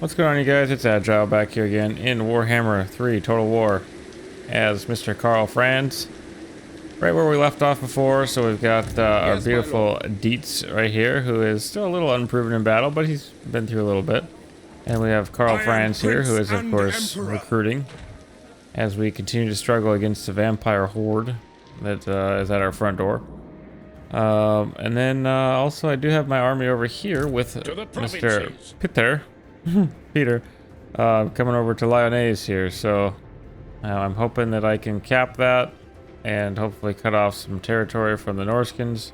What's going on, you guys? It's Agile back here again in Warhammer 3 Total War as Mr. Karl Franz. Right where we left off before, so we've got our beautiful Dietz right here, who is still a little unproven in battle, but he's been through a little bit. And we have Karl Franz here, who is, of course, recruiting as we continue to struggle against the vampire horde that is at our front door. And then also I do have my army over here with Mr. Peter coming over to Lyonnaise here, so I'm hoping that I can cap that and hopefully cut off some territory from the Norskins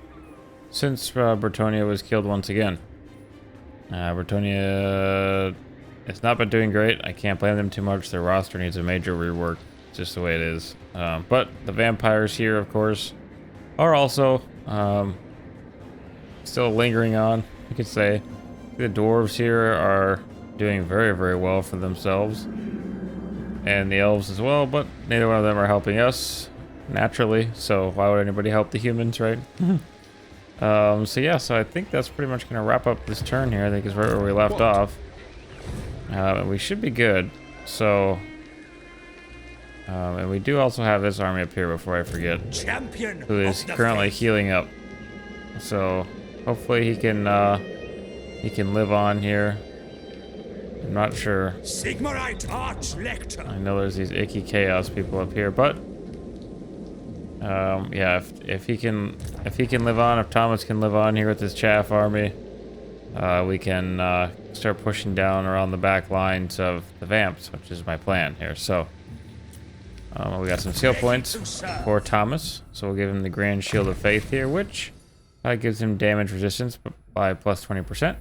since Bretonnia was killed once again. Bretonnia has not been doing great. I can't blame them too much. Their roster needs a major rework. It's just the way it is. But the vampires here, of course, are also still lingering on, you could say. The dwarves here are doing very, very well for themselves, and the elves as well, but neither one of them are helping us naturally, so why would anybody help the humans, right? So yeah, so I think that's pretty much going to wrap up this turn here. I think is right where we left off. We should be good. So and we do also have this army up here before I forget, who is currently healing up, so hopefully he can live on here. I'm not sure. I know there's these icky chaos people up here, but yeah, if he can live on, if Thomas can live on here with his chaff army, we can start pushing down around the back lines of the vamps, which is my plan here. So we got some skill points for Thomas, so we'll give him the Grand Shield of Faith here, which gives him damage resistance by plus 20%.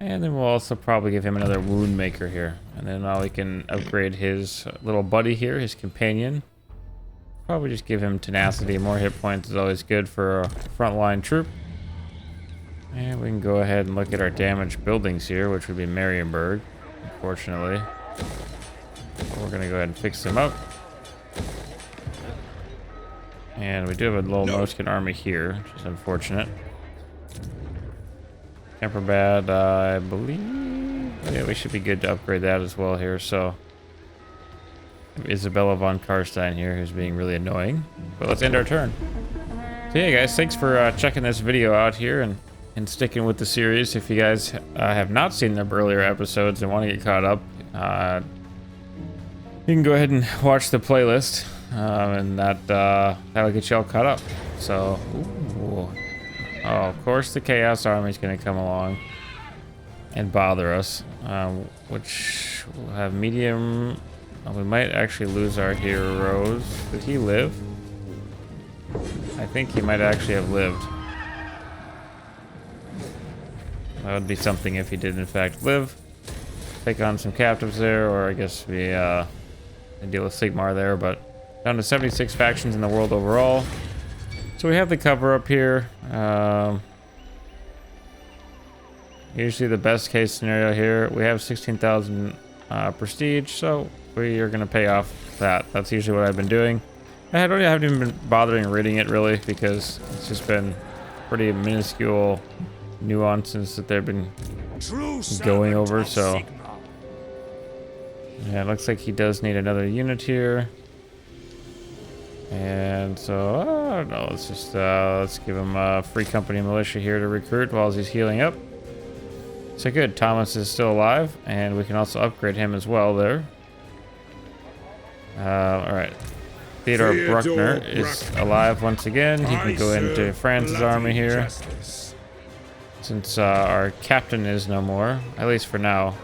And then we'll also probably give him another wound maker here. And then now we can upgrade his little buddy here, his companion. Probably just give him tenacity. More hit points is always good for a frontline troop. And we can go ahead and look at our damaged buildings here, which would be Marienburg, unfortunately. We're going to go ahead and fix them up. And we do have a little Noskin army here, which is unfortunate. Temper bad, I believe. Yeah, we should be good to upgrade that as well here. So Isabella von Karstein here, who's being really annoying. But let's end our turn. So yeah, guys, thanks for checking this video out here and sticking with the series. If you guys have not seen the earlier episodes and want to get caught up, you can go ahead and watch the playlist, and that'll get you all caught up. So, ooh. Oh, of course the Chaos Army is going to come along and bother us, which will have medium. We might actually lose our heroes. Did he live? I think he might actually have lived. That would be something if he did in fact live. Take on some captives there, or I guess we deal with Sigmar there, but down to 76 factions in the world overall. So we have the cover up here. Usually the best case scenario here, we have 16,000 prestige, so we are going to pay off that. That's usually what I've been doing. I haven't even been bothering reading it really, because it's just been pretty minuscule nuances that they've been going over. So yeah, it looks like he does need another unit here. And so, I don't know, let's give him a free company militia here to recruit while he's healing up. So good, Thomas is still alive, and we can also upgrade him as well there. Alright, Theodore Bruckner is alive once again. He can go into Franz's army here, since our captain is no more, at least for now.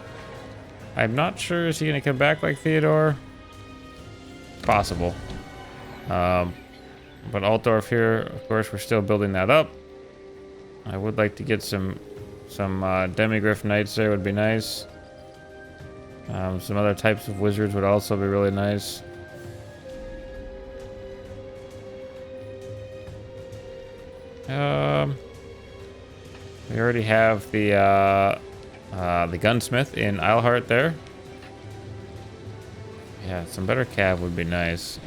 I'm not sure, is he going to come back like Theodore? Possible. But Altdorf here, of course, we're still building that up. I would like to get some Demigriff Knights there, would be nice. Some other types of wizards would also be really nice. We already have the gunsmith in Eilhart there. Yeah, some better cav would be nice.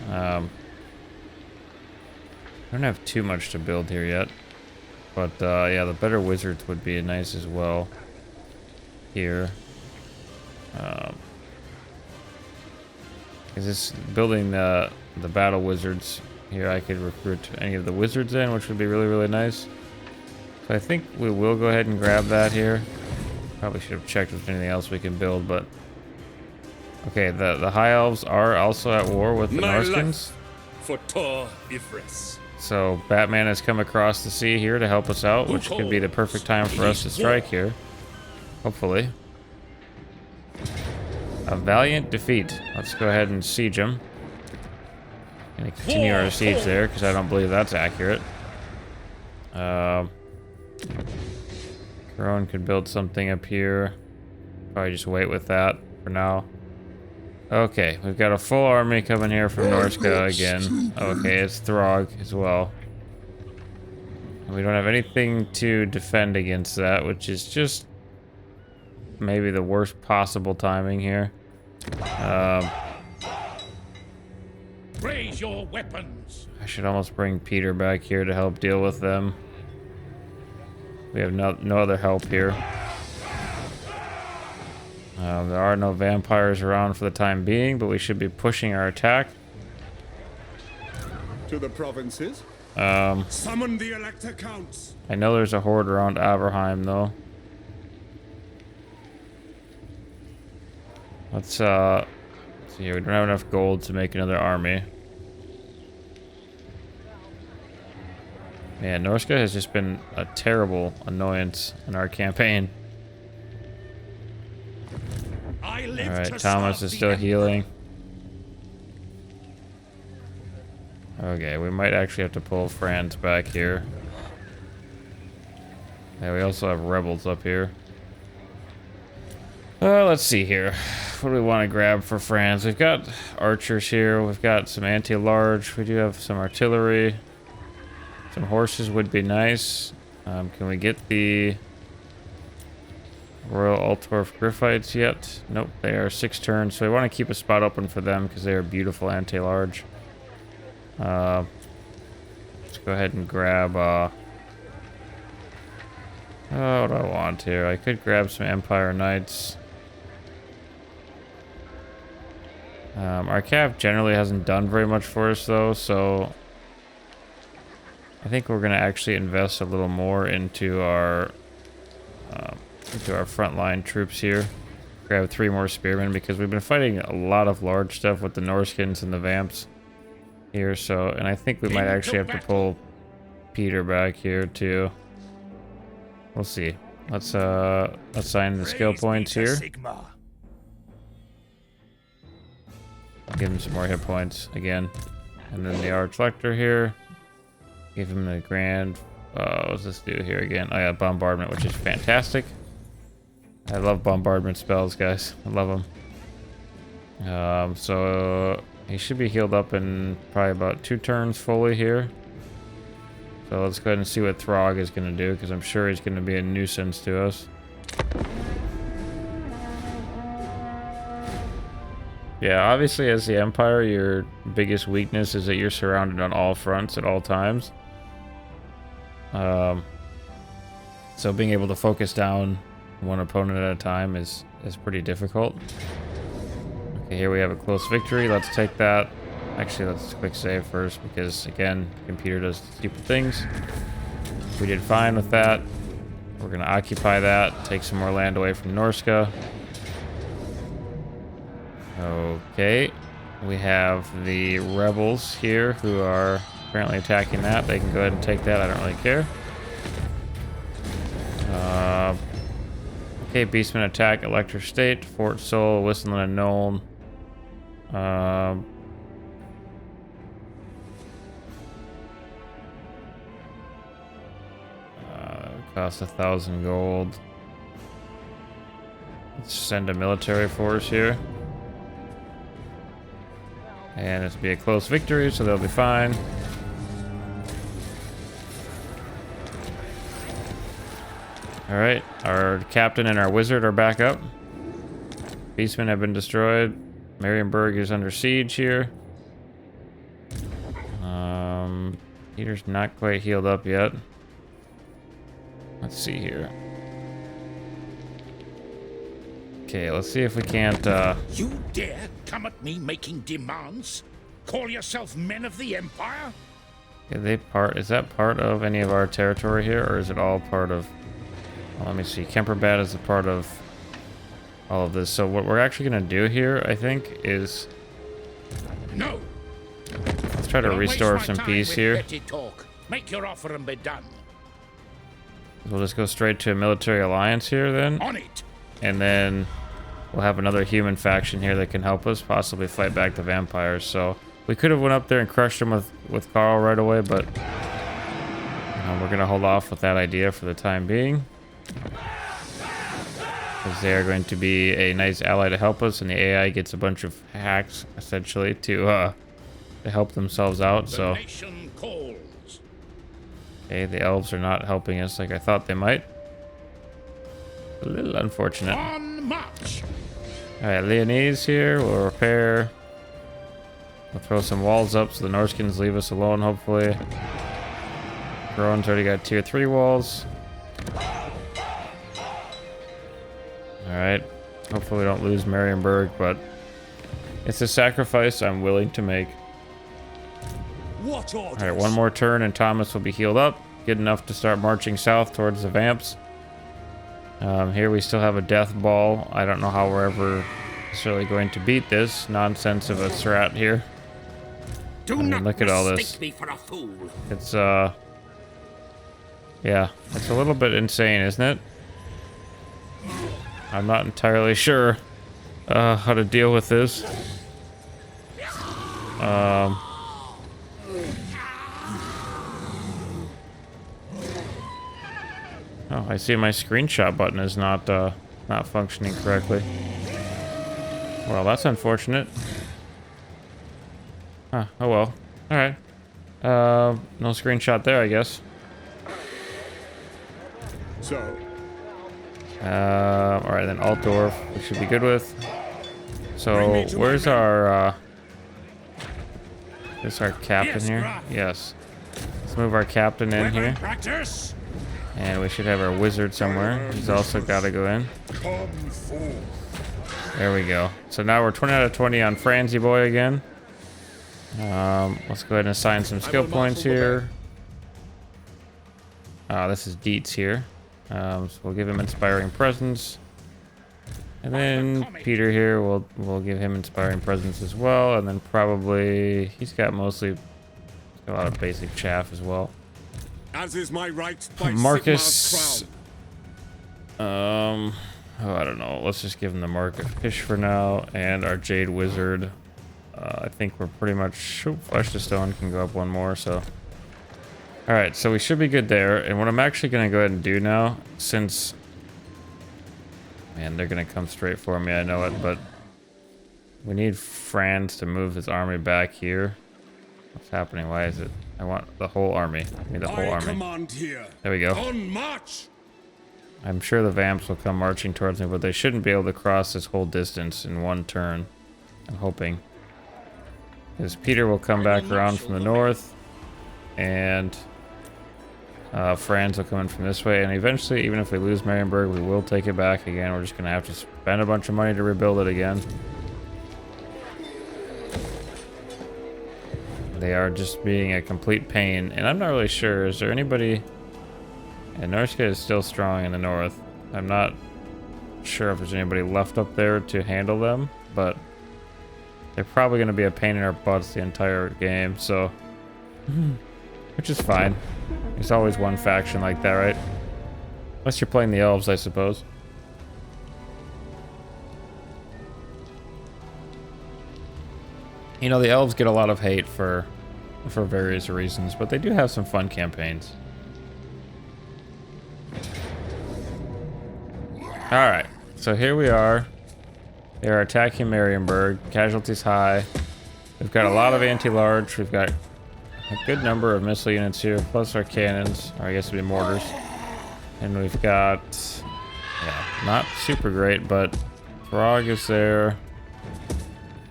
I don't have too much to build here yet, but yeah, the better wizards would be nice as well here. Is this building the battle wizards here? I could recruit any of the wizards in, which would be really, really nice. So I think we will go ahead and grab that here. Probably should have checked if there's anything else we can build, but okay. The high elves are also at war with the Norskins. For Tor Ifris. So Batman has come across the sea here to help us out, which could be the perfect time for us to strike here. Hopefully. A valiant defeat. Let's go ahead and siege him. Gonna continue our siege there because I don't believe that's accurate. Corone could build something up here. Probably just wait with that for now. Okay, we've got a full army coming here from Norska again. Okay, it's Throg as well. And we don't have anything to defend against that, which is just maybe the worst possible timing here. Raise your weapons. I should almost bring Peter back here to help deal with them. We have no other help here. There are no vampires around for the time being, but we should be pushing our attack. To the provinces. Summon the Elector Counts. I know there's a horde around Averheim, though. Let's see here. We don't have enough gold to make another army. Man, Norska has just been a terrible annoyance in our campaign. Alright, Thomas is still healing. Okay, we might actually have to pull Franz back here. Yeah, we also have rebels up here. Let's see here. What do we want to grab for Franz? We've got archers here. We've got some anti-large. We do have some artillery. Some horses would be nice. Can we get the Royal Altdorf Griffites yet? Nope, they are 6 turns, so we want to keep a spot open for them because they are beautiful anti-large. Let's go ahead and grab what do I want here? I could grab some Empire Knights. Our cav generally hasn't done very much for us though, so I think we're gonna actually invest a little more into our frontline troops here. Grab 3 more spearmen because we've been fighting a lot of large stuff with the Norskins and the Vamps here. So, and I think we might actually have to pull Peter back here too. We'll see. Let's assign the skill points here. Give him some more hit points again, and then the Archlector here. Give him the grand. What does this do here again? Oh yeah, bombardment, which is fantastic. I love bombardment spells, guys. I love them. So he should be healed up in probably about 2 turns fully here. So let's go ahead and see what Throg is going to do, because I'm sure he's going to be a nuisance to us. Yeah, obviously as the Empire, your biggest weakness is that you're surrounded on all fronts at all times. So being able to focus down one opponent at a time is pretty difficult. Okay, here we have a close victory. Let's take that. Actually, let's quick save first because, again, the computer does stupid things. We did fine with that. We're going to occupy that, take some more land away from Norska. Okay, we have the rebels here who are apparently attacking that. They can go ahead and take that. I don't really care. Okay, Beastmen attack Elector State, Fort Sol, Whistling and Nuln. Cost 1,000 gold. Let's send a military force here. And it'll be a close victory, so they'll be fine. Alright, our captain and our wizard are back up. Beastmen have been destroyed. Marienburg is under siege here. Peter's not quite healed up yet. Let's see here. Okay, let's see if we can't, You dare come at me making demands? Call yourself men of the Empire? is that part of any of our territory here, or is it all part of, well, let me see, Kemperbad is a part of all of this. So what we're actually gonna do here, I think, is No. let's try to Don't restore waste my some time peace with here. petty talk. Make your offer and be done. We'll just go straight to a military alliance here then, On it. and then we'll have another human faction here that can help us possibly fight back the vampires. So we could have went up there and crushed them with Karl right away, but we're gonna hold off with that idea for the time being, because they are going to be a nice ally to help us, and the AI gets a bunch of hacks essentially to help themselves out. So The nation calls. okay, the elves are not helping us like I thought they might. A little unfortunate. On march. Alright, Leonese here. We'll repair. We'll throw some walls up so the Norskins leave us alone, hopefully. Groen's already got tier 3 walls. Alright. Hopefully we don't lose Marienburg, but it's a sacrifice I'm willing to make. What orders? Alright, one more turn and Thomas will be healed up. Good enough to start marching south towards the Vamps. Here we still have a death ball. I don't know how we're ever necessarily going to beat this nonsense of a strat here. Do mean, not look at all this. mistake me for a fool. It's yeah, it's a little bit insane, isn't it? I'm not entirely sure how to deal with this. Oh, I see my screenshot button is not functioning correctly. Well, that's unfortunate. Huh, oh well. Alright. No screenshot there, I guess. So, Alright, then Altdorf, we should be good with. So, where's our, is our captain Yes, here? Graf. Yes. Let's move our captain in here. practice. And we should have our wizard somewhere. He's also got to go in. Come forth. There we go. So now we're 20 out of 20 on Franzy Boy again. Let's go ahead and assign some skill points here. This is Dietz here. So we'll give him Inspiring Presence. And then Peter here, we'll give him Inspiring Presence as well. And then probably, he's got mostly a lot of basic chaff as well. As is my right by Marcus. Sigmar's crown. Oh, I don't know. Let's just give him the Mark of Fish for now, and our Jade Wizard. I think we're pretty much... Oh, Flesh to Stone can go up one more, so... Alright, so we should be good there. And what I'm actually going to go ahead and do now, since... Man, they're going to come straight for me, I know it, but... We need Franz to move his army back here. What's happening? Why is it... I want the whole army. Give me the whole I army. command here. There we go. On march. I'm sure the Vamps will come marching towards me, but they shouldn't be able to cross this whole distance in one turn. I'm hoping. Because Peter will come back around from the north, and Franz will come in from this way, and eventually, even if we lose Marienburg, we will take it back again. We're just going to have to spend a bunch of money to rebuild it again. They are just being a complete pain, and I'm not really sure. Is there anybody... And Norska is still strong in the north. I'm not sure if there's anybody left up there to handle them, but they're probably going to be a pain in our butts the entire game, so... Which is fine. There's always one faction like that, right? Unless you're playing the elves, I suppose. You know, the elves get a lot of hate for various reasons, but they do have some fun campaigns. Alright, so here we are. They are attacking Marienburg. Casualties high. We've got a lot of anti-large. We've got a good number of missile units here, plus our cannons, or I guess it'd be mortars. And we've got, yeah, not super great, but Throg is there.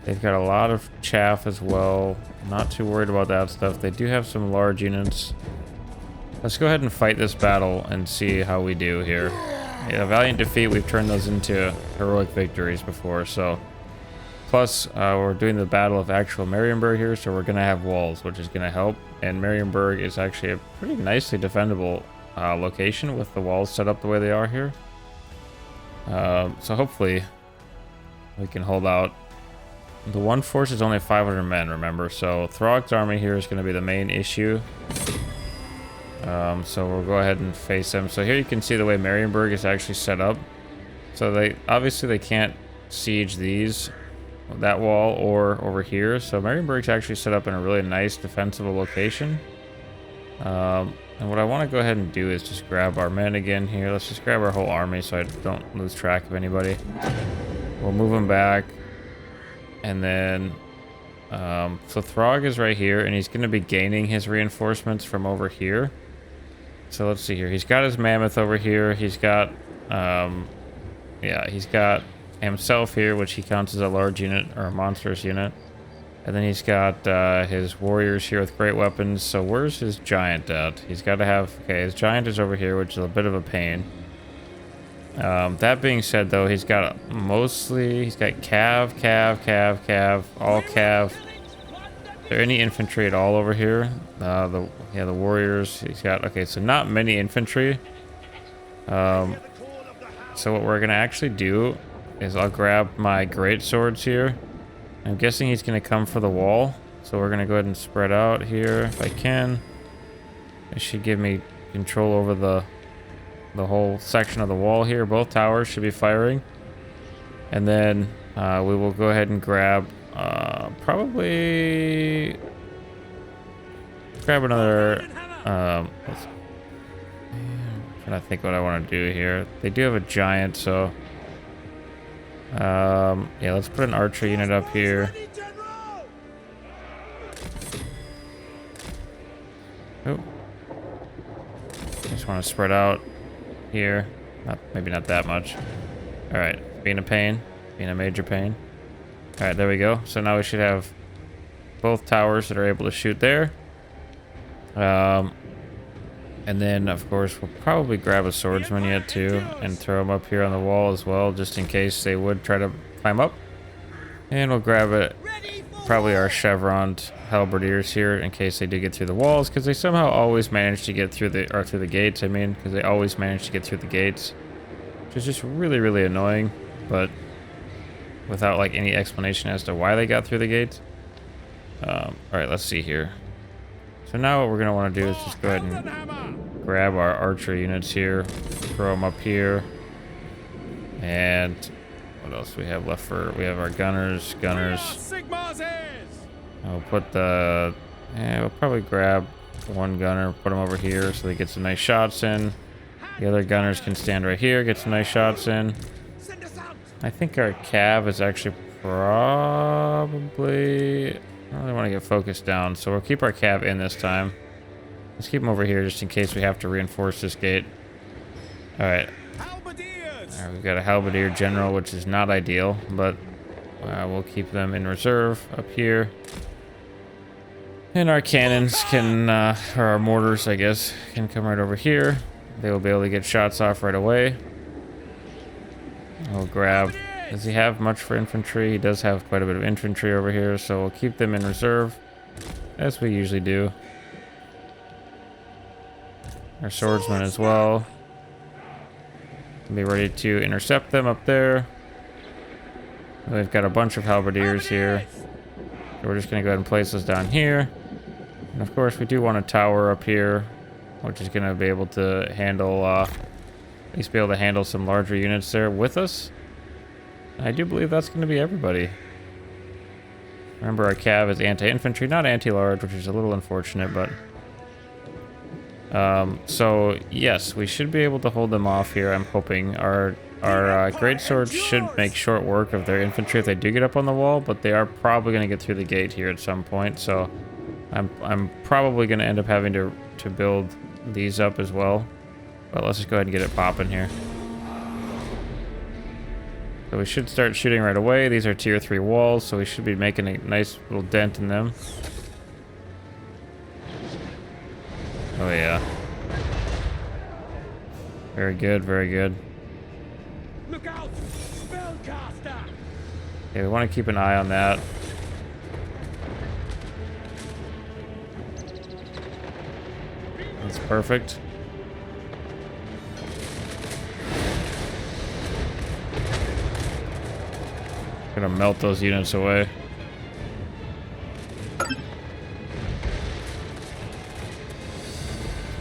They've got a lot of chaff as well. Not too worried about that stuff. They do have some large units. Let's go ahead and fight this battle and see how we do here. Yeah, valiant defeat, we've turned those into heroic victories before, so. Plus, we're doing the Battle of actual Marienburg here, so we're going to have walls, which is going to help. And Marienburg is actually a pretty nicely defendable location with the walls set up the way they are here. So hopefully we can hold out. The one force is only 500 men, remember, so Throg's army here is going to be the main issue. So we'll go ahead and face them. So here you can see the way Marienburg is actually set up. So they obviously they can't siege that wall or over here. So Marienburg's actually set up in a really nice defensible location. And what I want to go ahead and do is just grab our men again here. Let's just grab our whole army so I don't lose track of anybody. We'll move them back. And then, so Throg is right here, and he's going to be gaining his reinforcements from over here. So let's see here. He's got his mammoth over here. He's got, yeah, he's got himself here, which he counts as a large unit or a monstrous unit. And then he's got his warriors here with great weapons. So where's his giant at? He's got to have, okay, his giant is over here, which is a bit of a pain. That being said, though, he's got cav, all cav. Is there any infantry at all over here? The warriors. He's got, okay, so not many infantry. So what we're gonna actually do is I'll grab my great swords here. I'm guessing he's gonna come for the wall, so we're gonna go ahead and spread out here if I can. It should give me control over the whole section of the wall here. Both towers should be firing. And then we will go ahead and grab probably grab another I'm trying to think what I want to do here. They do have a giant, so yeah, let's put an archer unit up here. Oh, just want to spread out here. Maybe not that much. All right, being a major pain. All right, there we go. So now we should have both towers that are able to shoot there. And then of course we'll probably grab a swordsman yet too and throw him up here on the wall as well, just in case they would try to climb up. And we'll grab it, probably our chevroned halberdiers here in case they do get through the walls, because they somehow always manage to get through the gates. I mean, because they always manage to get through the gates, which is just really, really annoying, but without like any explanation as to why they got through the gates. All right, let's see here. So now what we're gonna want to do is just go ahead and grab our archer units here, throw them up here, and what else do we have left for? We have our gunners. We'll put we'll probably grab one gunner, put him over here so they get some nice shots in. The other gunners can stand right here, get some nice shots in. I think our cav is actually probably, I don't really want to get focused down, so we'll keep our cav in this time. Let's keep them over here just in case we have to reinforce this gate. Alright. Alright, we've got a halberdier general, which is not ideal, but we'll keep them in reserve up here. And our cannons can, or our mortars, I guess, can come right over here. They will be able to get shots off right away. We'll grab, does he have much for infantry? He does have quite a bit of infantry over here, so we'll keep them in reserve, as we usually do. Our swordsmen as well. Be ready to intercept them up there. We've got a bunch of halberdiers here. So we're just going to go ahead and place those down here. And of course, we do want a tower up here, which is going to be able to handle, at least be able to handle some larger units there with us. I do believe that's going to be everybody. Remember, our cav is anti-infantry, not anti-large, which is a little unfortunate, but... so, yes, we should be able to hold them off here, I'm hoping. Our greatswords should make short work of their infantry if they do get up on the wall, but they are probably going to get through the gate here at some point, so I'm probably going to end up having to build these up as well. But let's just go ahead and get it popping here. So we should start shooting right away. These are tier 3 walls, so we should be making a nice little dent in them. Oh yeah. Very good, very good. Okay, we want to keep an eye on that. That's perfect. Gonna melt those units away.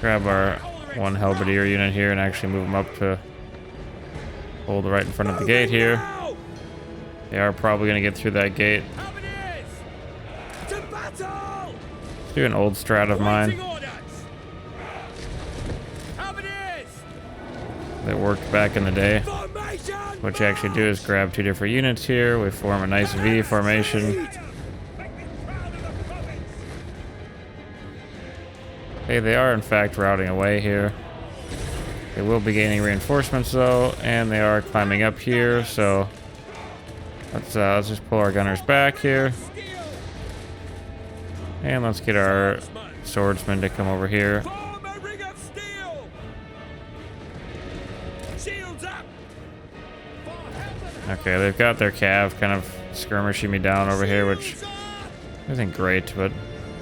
Grab our one halberdier unit here and actually move them up to hold right in front of the gate here. They are probably gonna get through that gate. Let's do an old strat of mine that worked back in the day. What you actually do is grab two different units here. We form a nice V formation. Okay, they are in fact routing away here. They will be gaining reinforcements though, and they are climbing up here, so let's just pull our gunners back here. And let's get our swordsmen to come over here. Okay, they've got their cav kind of skirmishing me down over here, which isn't great, but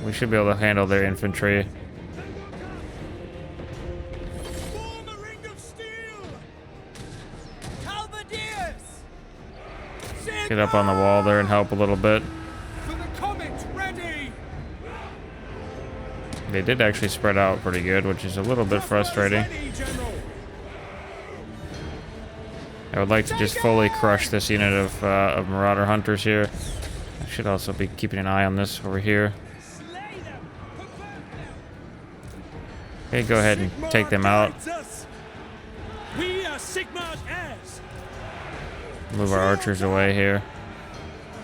we should be able to handle their infantry. Get up on the wall there and help a little bit. They did actually spread out pretty good, which is a little bit frustrating. I would like to just fully crush this unit of Marauder Hunters here. I should also be keeping an eye on this over here. Okay, go ahead and take them out. Move our archers away here.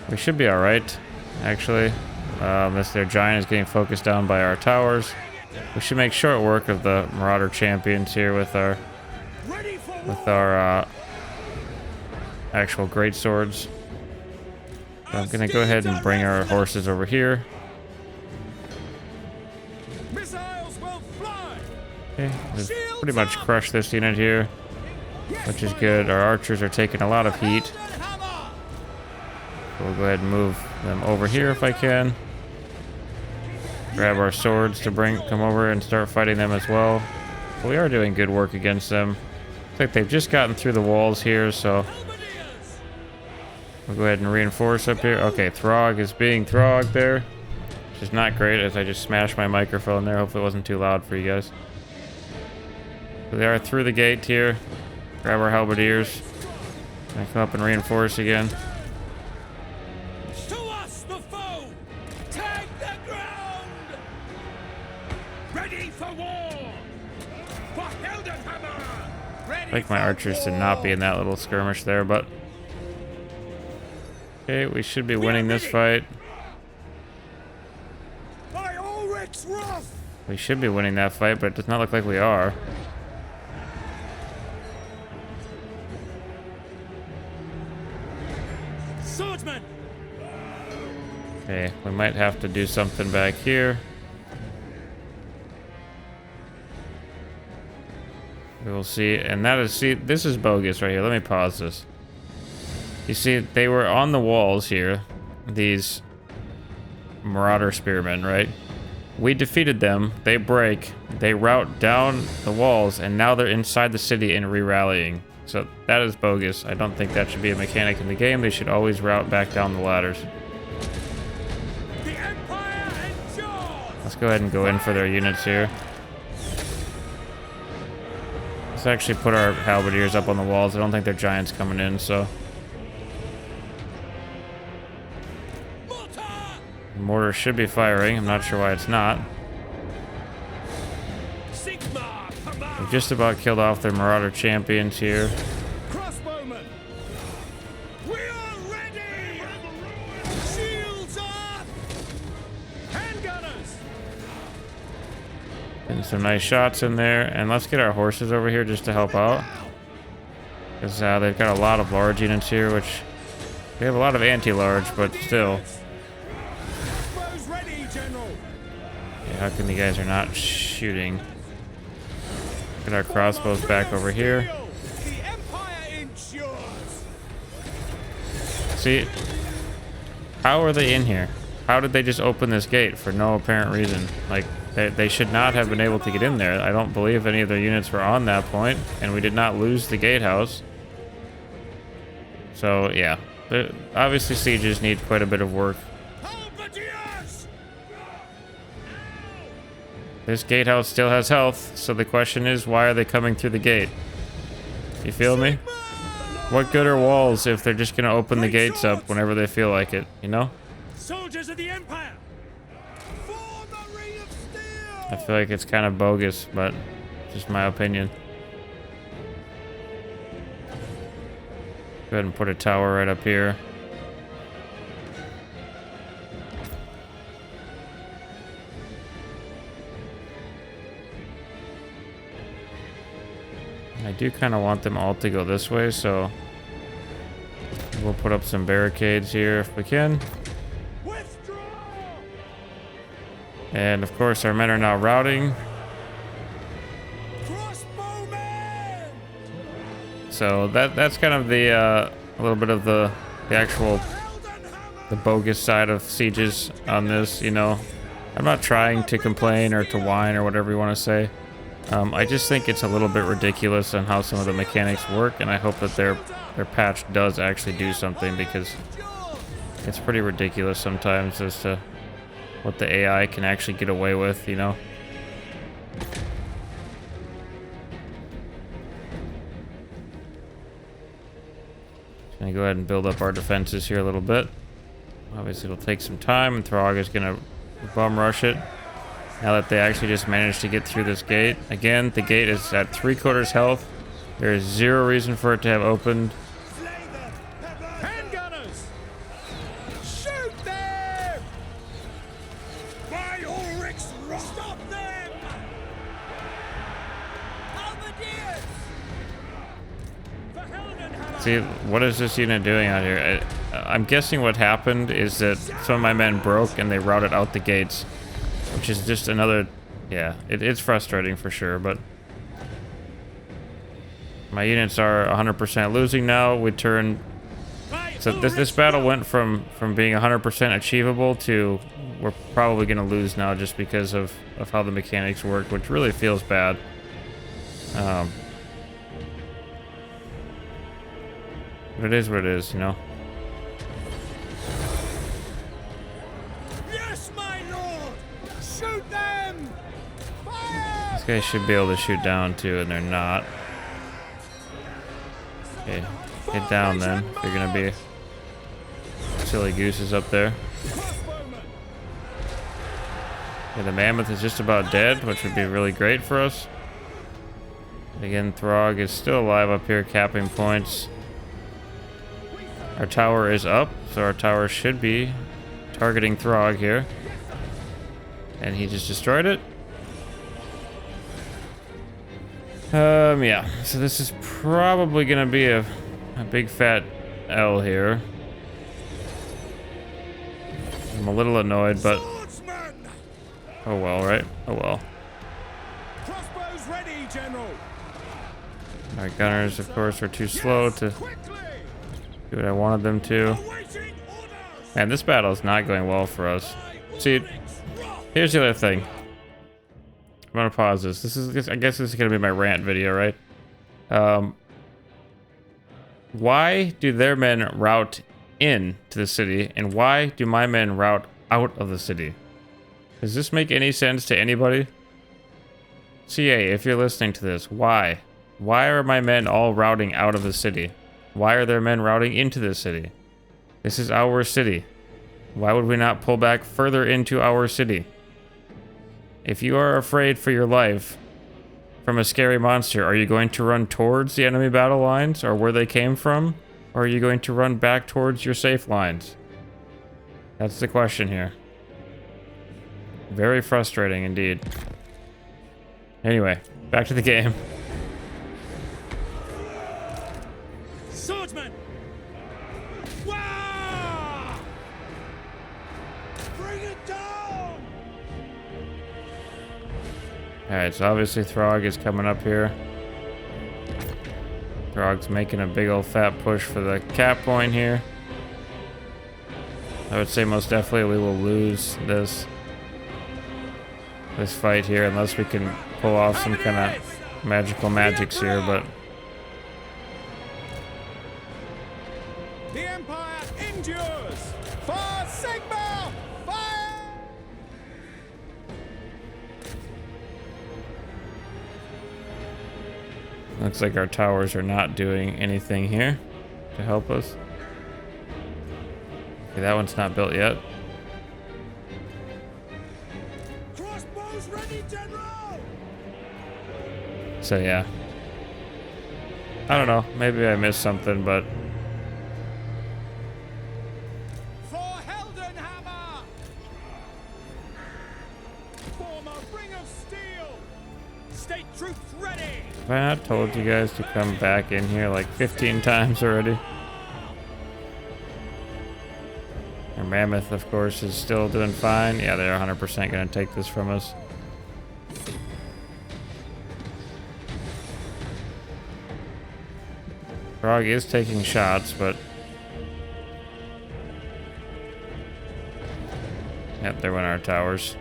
We should be alright, actually. Unless their giant is getting focused down by our towers. We should make short work of the Marauder champions here with our actual great swords. So I'm gonna go ahead and bring our horses over here. Okay, we've pretty much crushed this unit here, which is good. Our archers are taking a lot of heat. So we'll go ahead and move them over here if I can. Grab our swords to come over and start fighting them as well. We are doing good work against them. Looks like they've just gotten through the walls here, so we'll go ahead and reinforce up here. Okay, Throg is being Throg there, which is not great as I just smashed my microphone there. Hopefully it wasn't too loud for you guys. So they are through the gate here. Grab our halberdiers and come up and reinforce again. To us, the foe! Take the ground! Ready for war! For Heldenhammer! Ready I'd like my archers to not be in that little skirmish there, but okay, we should be winning this fight. By Ulrich's wrath! We should be winning that fight, but it does not look like we are. Swordsman! Okay, we might have to do something back here. We will see, and that is, see, this is bogus right here. Let me pause this. You see, they were on the walls here, these Marauder Spearmen, right? We defeated them, they break, they route down the walls, and now they're inside the city and re-rallying. So that is bogus. I don't think that should be a mechanic in the game. They should always route back down the ladders. The Empire endures! Let's go ahead and go in for their units here. Let's actually put our halberdiers up on the walls. I don't think their giants coming in, so. Mortar should be firing. I'm not sure why it's not. We've just about killed off their Marauder champions here. Crossbowmen! We are ready! Shields up! Handgunners! Getting some nice shots in there. And let's get our horses over here just to help out. Because they've got a lot of large units here, which we have a lot of anti-large, but still. Crossbows ready, General! Yeah, how come you guys are not shooting? Get our crossbows back over here. The Empire endures! See, How are they in here? How did they just open this gate for no apparent reason? Like, they should not have been able to get in there. I don't believe any of their units were on that point, and we did not lose the gatehouse. So, yeah. Obviously, sieges need quite a bit of work. This gatehouse still has health, so the question is, why are they coming through the gate? You feel me? What good are walls if they're just gonna open the gates up whenever they feel like it, you know? Soldiers of the Empire! I feel like it's kind of bogus, but just my opinion. Go ahead and put a tower right up here. I do kind of want them all to go this way, so we'll put up some barricades here if we can. And of course our men are now routing. So that's kind of the a little bit of the actual bogus side of sieges on this, you know. I'm not trying to complain or to whine or whatever you want to say. I just think it's a little bit ridiculous on how some of the mechanics work, and I hope that their patch does actually do something, because it's pretty ridiculous sometimes as to what the AI can actually get away with, you know. Gonna go ahead and build up our defenses here a little bit. Obviously it'll take some time, and Throg is gonna bum rush it. Now that they actually just managed to get through this gate. Again, the gate is at 3/4 health. There is zero reason for it to have opened. Handgunners! Shoot them! By Ulrich's wrath! Stop them! Halberdiers! For Heldenhammer! See, what is this unit doing out here? I'm guessing what happened is that some of my men broke and they routed out the gates. Which is just another, yeah, it's frustrating for sure, but my units are 100% losing now. We turn, so this battle went from being 100% achievable to we're probably going to lose now just because of how the mechanics work, which really feels bad. But it is what it is, you know. These guys should be able to shoot down too, and they're not. Okay, get down then. They're gonna be silly gooses up there. Yeah, the mammoth is just about dead, which would be really great for us. Again, Throg is still alive up here, capping points. Our tower is up, so our tower should be targeting Throg here. And he just destroyed it. Yeah, so this is probably gonna be a big fat L here. I'm a little annoyed, but oh well, right? Oh well. Crossbows ready, General. Our gunners, of course, are too slow to do what I wanted them to. And this battle is not going well for us. See, here's the other thing. I'm gonna pause this. I guess this is gonna be my rant video, right? Why do their men route in to the city, and why do my men route out of the city? Does this make any sense to anybody? CA, if you're listening to this, why? Why are my men all routing out of the city? Why are their men routing into the city? This is our city. Why would we not pull back further into our city? If you are afraid for your life from a scary monster, are you going to run towards the enemy battle lines or where they came from? Or are you going to run back towards your safe lines? That's the question here. Very frustrating indeed. Anyway, back to the game. Swordsman! Wah! Bring it down! Alright, so obviously Throg is coming up here. Throg's making a big old fat push for the cap point here. I would say most definitely we will lose this fight here unless we can pull off some kind of magical magics here, but The Empire endures! For Sigma! Fire! looks like our towers are not doing anything here to help us. Okay, that one's not built yet. Crossbows ready, General! So yeah. I don't know, maybe I missed something, but For Heldenhammer! Form a ring of steel! State troops ready! have I not told you guys to come back in here like 15 times already? Our mammoth, of course, is still doing fine. Yeah, they're 100% going to take this from us. Frog is taking shots, but yep, there went our towers.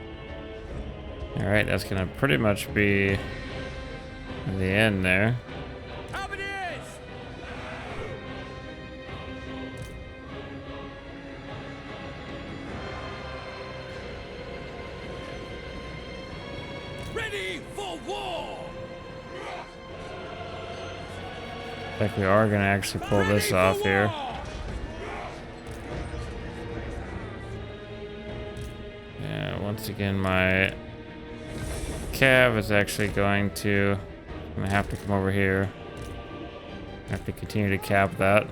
Alright, that's going to pretty much be the end there. Up it is! Ready for war! I think we are going to actually pull this off here. Yeah, once again, my cav is actually going to... I'm gonna have to come over here. I have to continue to cap that.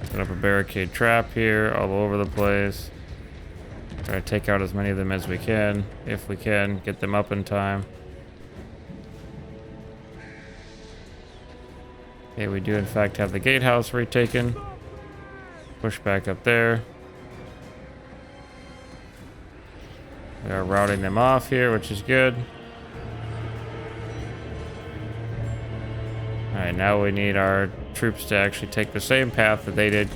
Put up a barricade trap here all over the place. Try to take out as many of them as we can, if we can, get them up in time. Okay, we do in fact have the gatehouse retaken. Push back up there. We are routing them off here, which is good. Alright, now we need our troops to actually take the same path that they did.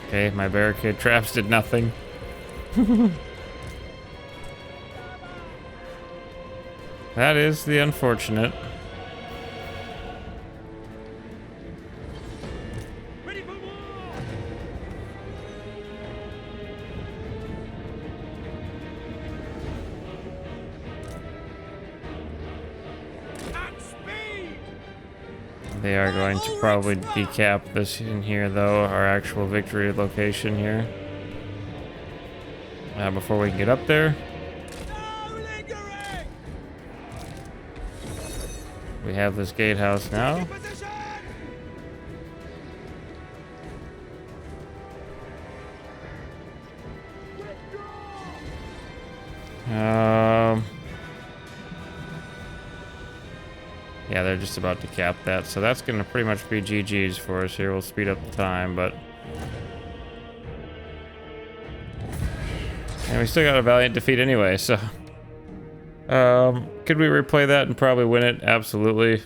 Okay, my barricade traps did nothing. That is the unfortunate. Ready for war! At speed! They are going to probably decap this in here, though, our actual victory location here. Before we can get up there. No lingering! We have this gatehouse now. Position! Yeah, they're just about to cap that, so that's gonna pretty much be GG's for us here. We'll speed up the time, but and we still got a valiant defeat anyway, so could we replay that and probably win it? Absolutely.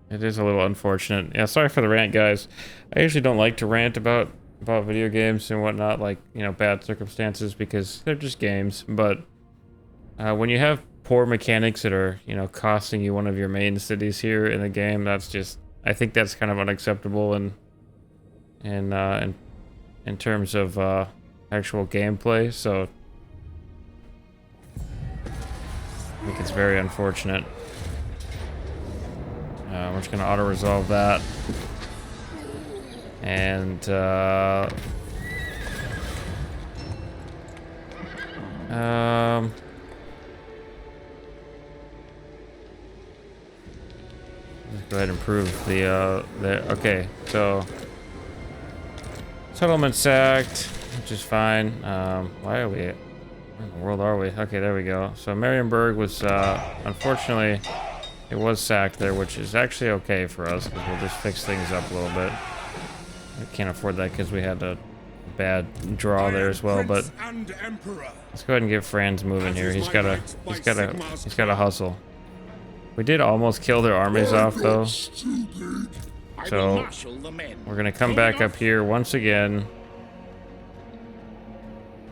It is a little unfortunate. Yeah, sorry for the rant, guys. I usually don't like to rant about video games and whatnot, like, you know, bad circumstances, because they're just games. But when you have poor mechanics that are, you know, costing you one of your main cities here in the game, that's just, I think that's kind of unacceptable in terms of actual gameplay. So I think it's very unfortunate. We're just gonna auto-resolve that. And let's go ahead and prove the okay, so settlement sacked, which is fine. Why are we Where in the world are we? Okay, there we go. So Marienburg was, unfortunately, it was sacked there, which is actually okay for us, because we'll just fix things up a little bit. We can't afford that because we had a bad draw there as well, but let's go ahead and get Franz moving here. He's gotta hustle. We did almost kill their armies off though. So we're gonna come back up here once again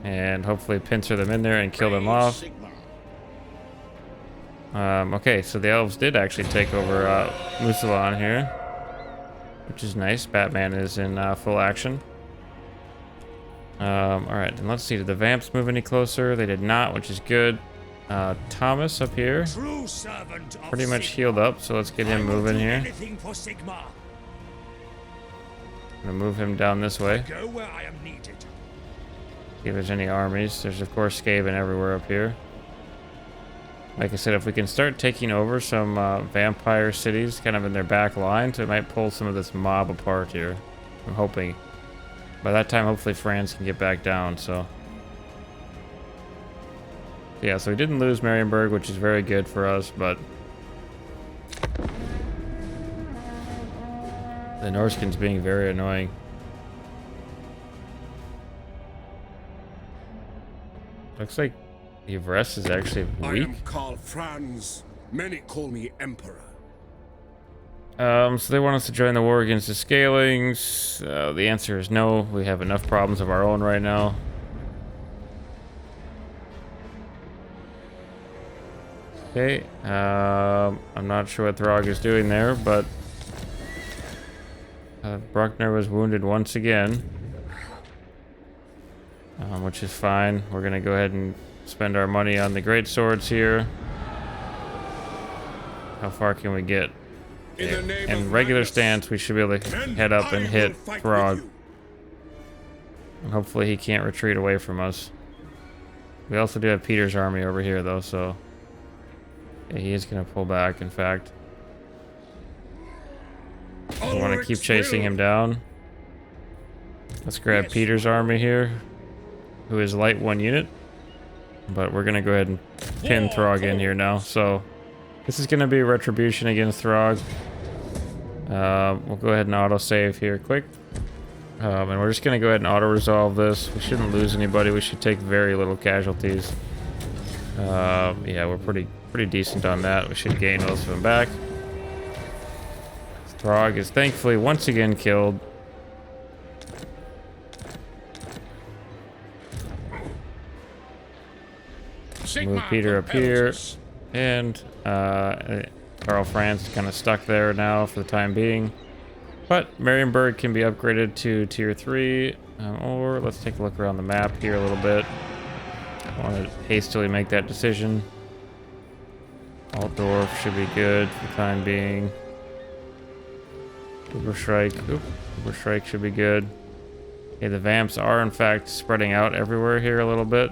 and hopefully pincer them in there and kill them off. Okay, so the elves did actually take over Musalon here, which is nice. Batman is in full action. Alright, and let's see, did the vamps move any closer? They did not, which is good. Thomas up here, pretty much healed up, so let's get him moving here. I'm gonna move him down this way. See if there's any armies. There's of course Skaven everywhere up here. Like I said, if we can start taking over some vampire cities kind of in their back lines, it might pull some of this mob apart here. I'm hoping. By that time, hopefully Franz can get back down, so. Yeah, so we didn't lose Marienburg, which is very good for us, but the Norskins being very annoying. Looks like Yvresse is actually weak. I am Karl Franz. Many call me Emperor. So they want us to join the war against the Scalings. The answer is no. We have enough problems of our own right now. Okay. I'm not sure what Throg is doing there, but Bruckner was wounded once again, which is fine. We're gonna go ahead and spend our money on the great swords here. How far can we get? In regular stance, we should be able to head up and hit Throg. And hopefully he can't retreat away from us. We also do have Peter's army over here, though, so yeah, he is going to pull back, in fact. We want to keep chasing him down. Let's grab Peter's army here, who is light 1 unit. But we're going to go ahead and pin Throg in here now, so this is going to be a retribution against Throg. We'll go ahead and auto-save here quick. And we're just going to go ahead and auto-resolve this. We shouldn't lose anybody. We should take very little casualties. Yeah, we're pretty decent on that. We should gain most of them back. Throg is thankfully once again killed. Move Peter up here. And Karl Franz is kind of stuck there now for the time being. But Marienburg can be upgraded to tier 3. Or let's take a look around the map here a little bit. I want to hastily make that decision. Altdorf should be good for the time being. Uberschreik should be good. Okay, the Vamps are in fact spreading out everywhere here a little bit.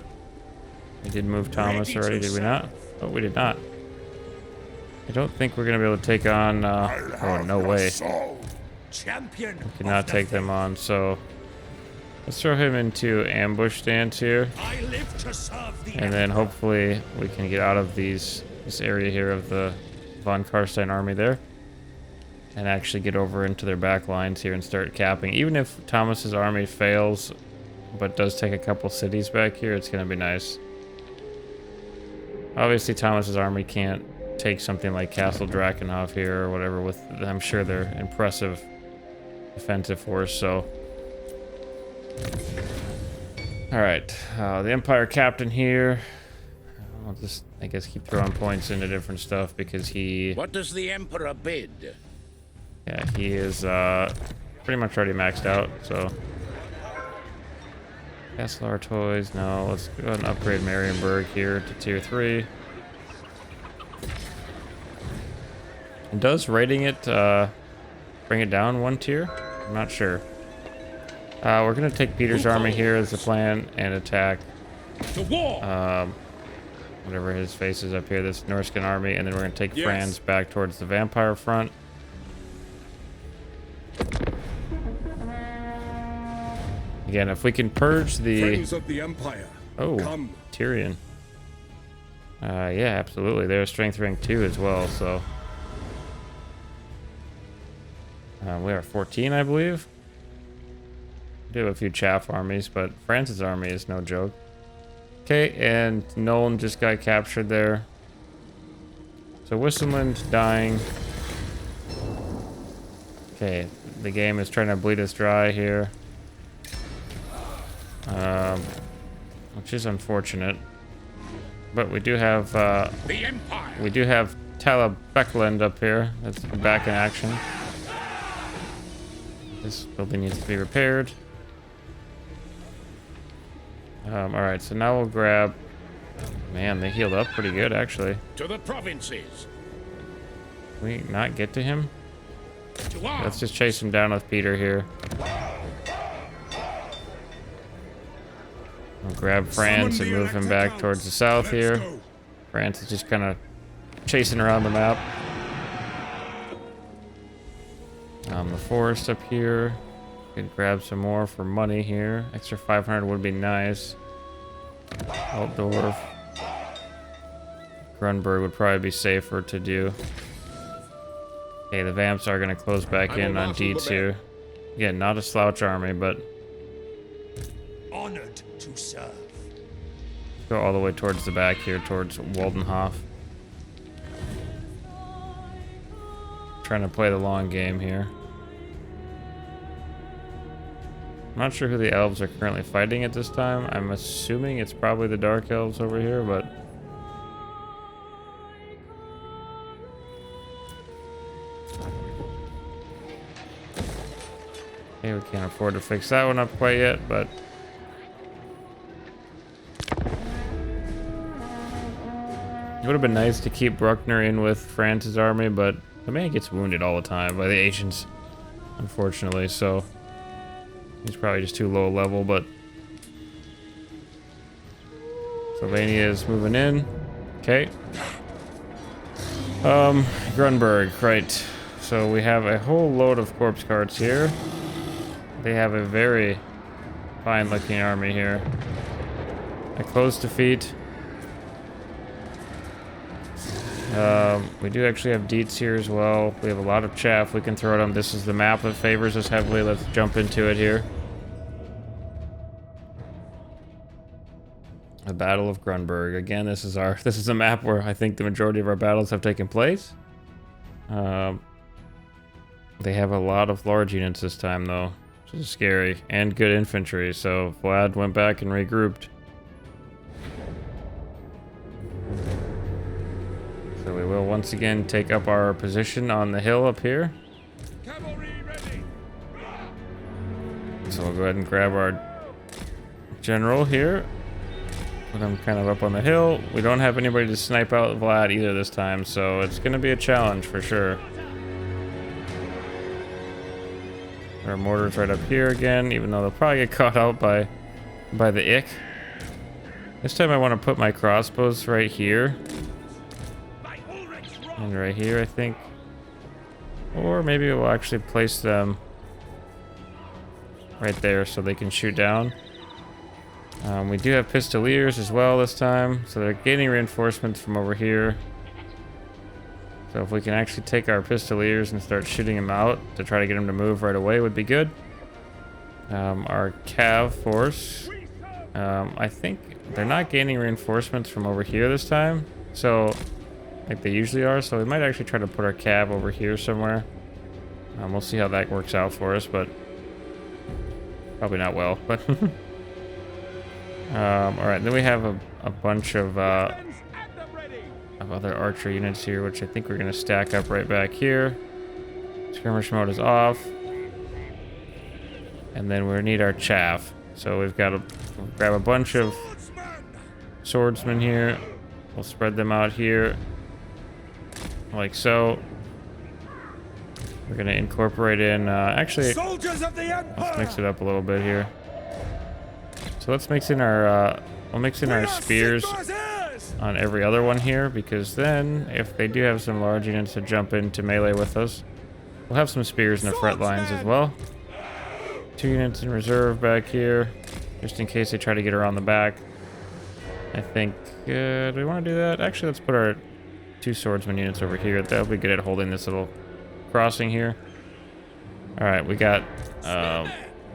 We did move Thomas already, did we not? Oh, we did not. I don't think we're going to be able to take on... oh, no way. We cannot take them on, so... Let's throw him into ambush stance here. And then hopefully we can get out of this area here of the von Karstein army there. And actually get over into their back lines here and start capping. Even if Thomas's army fails, but does take a couple cities back here, it's going to be nice. Obviously Thomas's army can't take something like Castle Drakenhof here or whatever with, I'm sure, their impressive defensive force, so... Alright, the Empire Captain here. I'll just, I guess, keep throwing points into different stuff because he... What does the Emperor bid? Yeah, he is pretty much already maxed out, so... Castlar toys, no, let's go ahead and upgrade Marienburg here to tier 3. And does rating it bring it down 1 tier? I'm not sure. We're gonna take Peter's army here as the plan and attack whatever his face is up here, this Norscan army, and then we're gonna take Franz back towards the vampire front. Again, if we can purge the Oh, Come. Tyrion. Yeah, absolutely. They're strength rank 2 as well, so. We are 14, I believe. We do have a few chaff armies, but France's army is no joke. Okay, and Nolan just got captured there. So Whistleman's dying. Okay, the game is trying to bleed us dry here. Which is unfortunate. But we do have The Empire. we do have Talabecland up here. That's back in action. This building needs to be repaired. Alright, so now we'll grab... Man, they healed up pretty good, actually. To the provinces. Can we not get to him? To arms. Let's just chase him down with Peter here. We'll grab France and move him back towards the south here. France is just kind of chasing around the map. The forest up here. Could grab some more for money here. Extra 500 would be nice. Altdorf. Grunberg would probably be safer to do. Okay, the Vamps are going to close back in on Dietz here. Again, not a slouch army, but... Honored to serve. Go all the way towards the back here, towards Waldenhof. Trying to play the long game here. I'm not sure who the elves are currently fighting at this time. I'm assuming it's probably the dark elves over here, but... Okay, we can't afford to fix that one up quite yet, but... It would have been nice to keep Bruckner in with France's army, but the man gets wounded all the time by the Asians, unfortunately, so... He's probably just too low level, but... Sylvania is moving in. Okay. Grunberg, right. So we have a whole load of corpse carts here. They have a very fine-looking army here. A close defeat. We do actually have Dietz here as well. We have a lot of chaff we can throw at them. This is the map that favors us heavily. Let's jump into it here. The Battle of Grunberg. Again, this is a map where I think the majority of our battles have taken place. They have a lot of large units this time though, which is scary, and good infantry, so Vlad went back and regrouped. So we will once again take up our position on the hill up here. Cavalry ready. So we'll go ahead and grab our general here. Put him kind of up on the hill. We don't have anybody to snipe out Vlad either this time, so it's going to be a challenge for sure. Our mortar's right up here again, even though they'll probably get caught out by the ick. This time I want to put my crossbows right here. And right here, I think. Or maybe we'll actually place them right there so they can shoot down. We do have pistoliers as well this time, so they're gaining reinforcements from over here. So if we can actually take our pistoliers and start shooting them out to try to get them to move right away would be good. Our cav force, I think they're not gaining reinforcements from over here this time, so like they usually are, so we might actually try to put our cav over here somewhere. We'll see how that works out for us, but probably not well, but alright, then we have a bunch of other archer units here, which I think we're going to stack up right back here. Skirmish mode is off. And then we need our chaff. So we've got to grab a bunch of swordsmen here. We'll spread them out here. Like so. We're going to incorporate in, actually, let's mix it up a little bit here. So let's mix in our, we'll mix in our spears on every other one here, because then if they do have some large units to jump into melee with us, we'll have some spears in the front lines as well. 2 units in reserve back here, just in case they try to get around the back. I think, do we want to do that? Actually, let's put our 2 swordsman units over here. That'll be good at holding this little crossing here. Alright, we got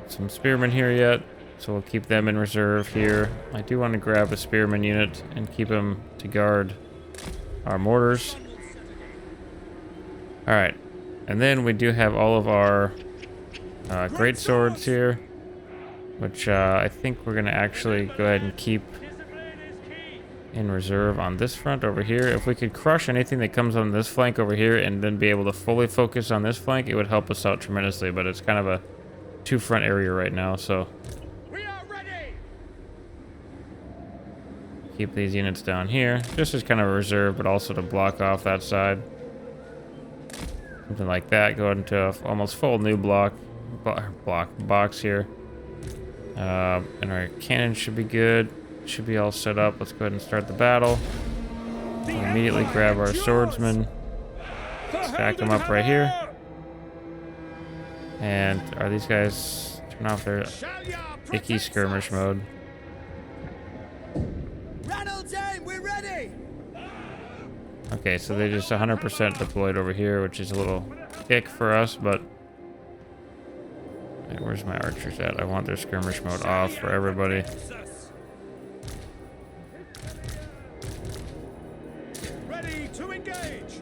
some spearmen here yet, so we'll keep them in reserve here. I do want to grab a spearman unit and keep them to guard our mortars. Alright, and then we do have all of our great swords here, which I think we're going to actually go ahead and keep in reserve on this front over here. If we could crush anything that comes on this flank over here and then be able to fully focus on this flank, it would help us out tremendously, but it's kind of a 2-front area right now, so We are ready. keep these units down here just as kind of a reserve, but also to block off that side. Something like that. Go into a almost full new box here. And our cannon should be good. Should be all set up. Let's go ahead and start the battle. We'll immediately grab our swordsmen. Stack them up right here. And are these guys turn off their icky skirmish mode? Reynolds aim, we're ready. Okay, so they just 100% deployed over here, which is a little ick for us, but hey, where's my archers at? I want their skirmish mode off for everybody. Ready to engage.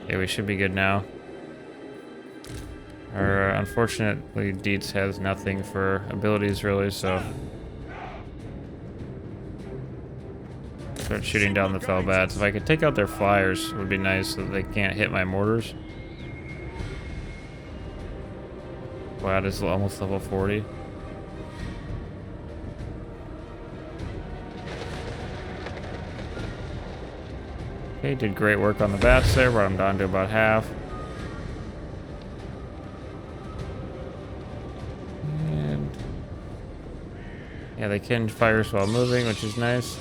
Okay, we should be good now. Unfortunately, Dietz has nothing for abilities really, so start shooting down the Felbats. If I could take out their flyers, it would be nice so that they can't hit my mortars. Wow, this is almost level 40. Okay, did great work on the bats there, brought them down to about half. And yeah, they can fire while moving, which is nice.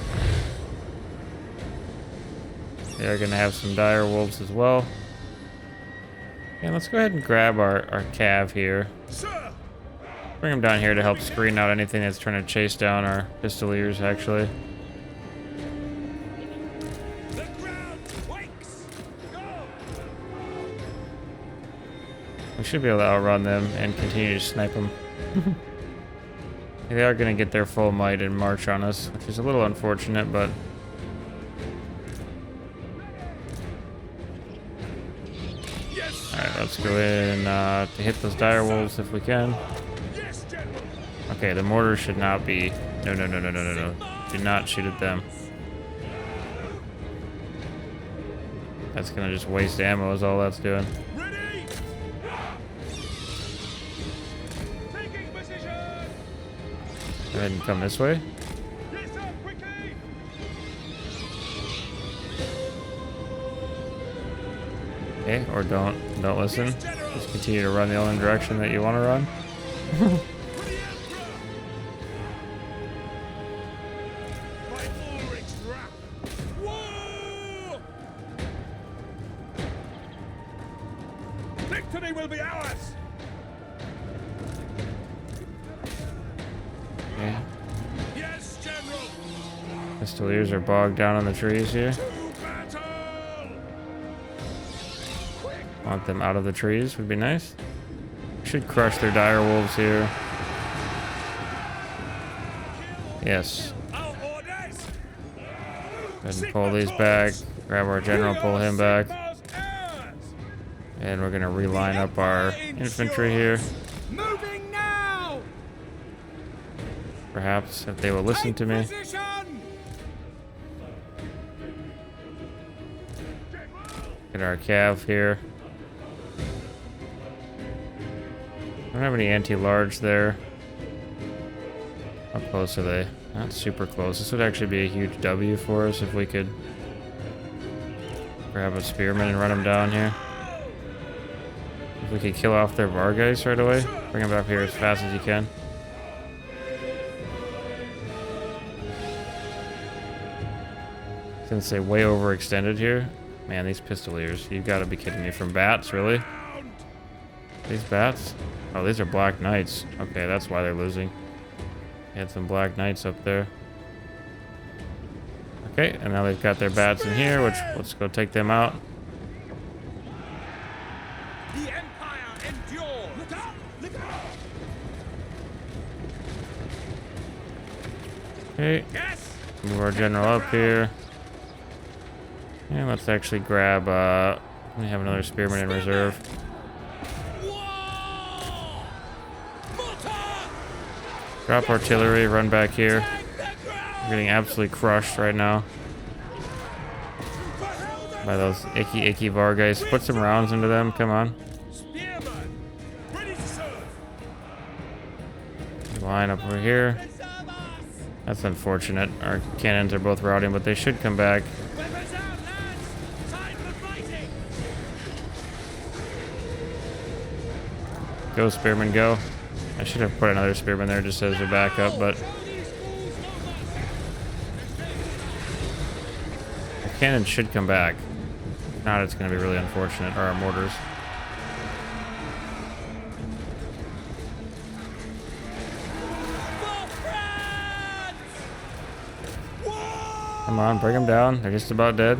They are going to have some dire wolves as well. And let's go ahead and grab our cav here. Bring them down here to help screen out anything that's trying to chase down our pistoliers, actually. The ground quakes. Go. We should be able to outrun them and continue to snipe them. They are going to get their full might and march on us, which is a little unfortunate, but alright, let's go in to hit those dire wolves if we can. Yes, General. Okay, the mortar should not be... No. Do not shoot at them. That's gonna just waste ammo is all that's doing. Ready. Taking position. Go ahead and come this way. Yes, sir, quickly. Okay, or don't listen. Yes, General. Just continue to run the only direction that you want to run. For the Emperor. By Ulrich's wrath. War! Victory will be ours. Okay. Yes, General. Pistoliers are bogged down in the trees here. To battle. Want them out of the trees would be nice. Should crush their dire wolves here. Yes. Our orders. Go ahead and pull these back. Grab our general, pull him back. And we're gonna reline up our infantry here. Moving now. Perhaps if they will listen to me. Position. Get our cav here. Don't have any anti-large there. How close are they? Not super close. This would actually be a huge W for us if we could grab a spearman and run them down here. If we could kill off their Vargeist right away, bring them up here as fast as you can. Since they way overextended here. Man, these pistoliers, you've got to be kidding me. From bats, really? These bats? Oh, these are Black Knights. Okay, that's why they're losing. They had some Black Knights up there. Okay, and now they've got their bats in here, which let's go take them out. The Empire endures. Look out! Look out! Okay, Yes! move our general up here. And let's actually grab, we have another spearman in reserve. Whoa! Mortar! Drop artillery, run back here. Take the ground! We're getting absolutely crushed right now by those icky Vargas. Put some rounds into them, come on. Spearman! Ready to serve! Line up over here. Serve us! That's unfortunate. Our cannons are both routing, but they should come back. Weapons out, lads! Time for fighting! Go, spearman, go. I should have put another spearman there just as a backup, but Show these fools no mercy! our cannons should come back. If not, it's going to be really unfortunate. Or our mortars. For France! Whoa! Come on, bring them down. They're just about dead.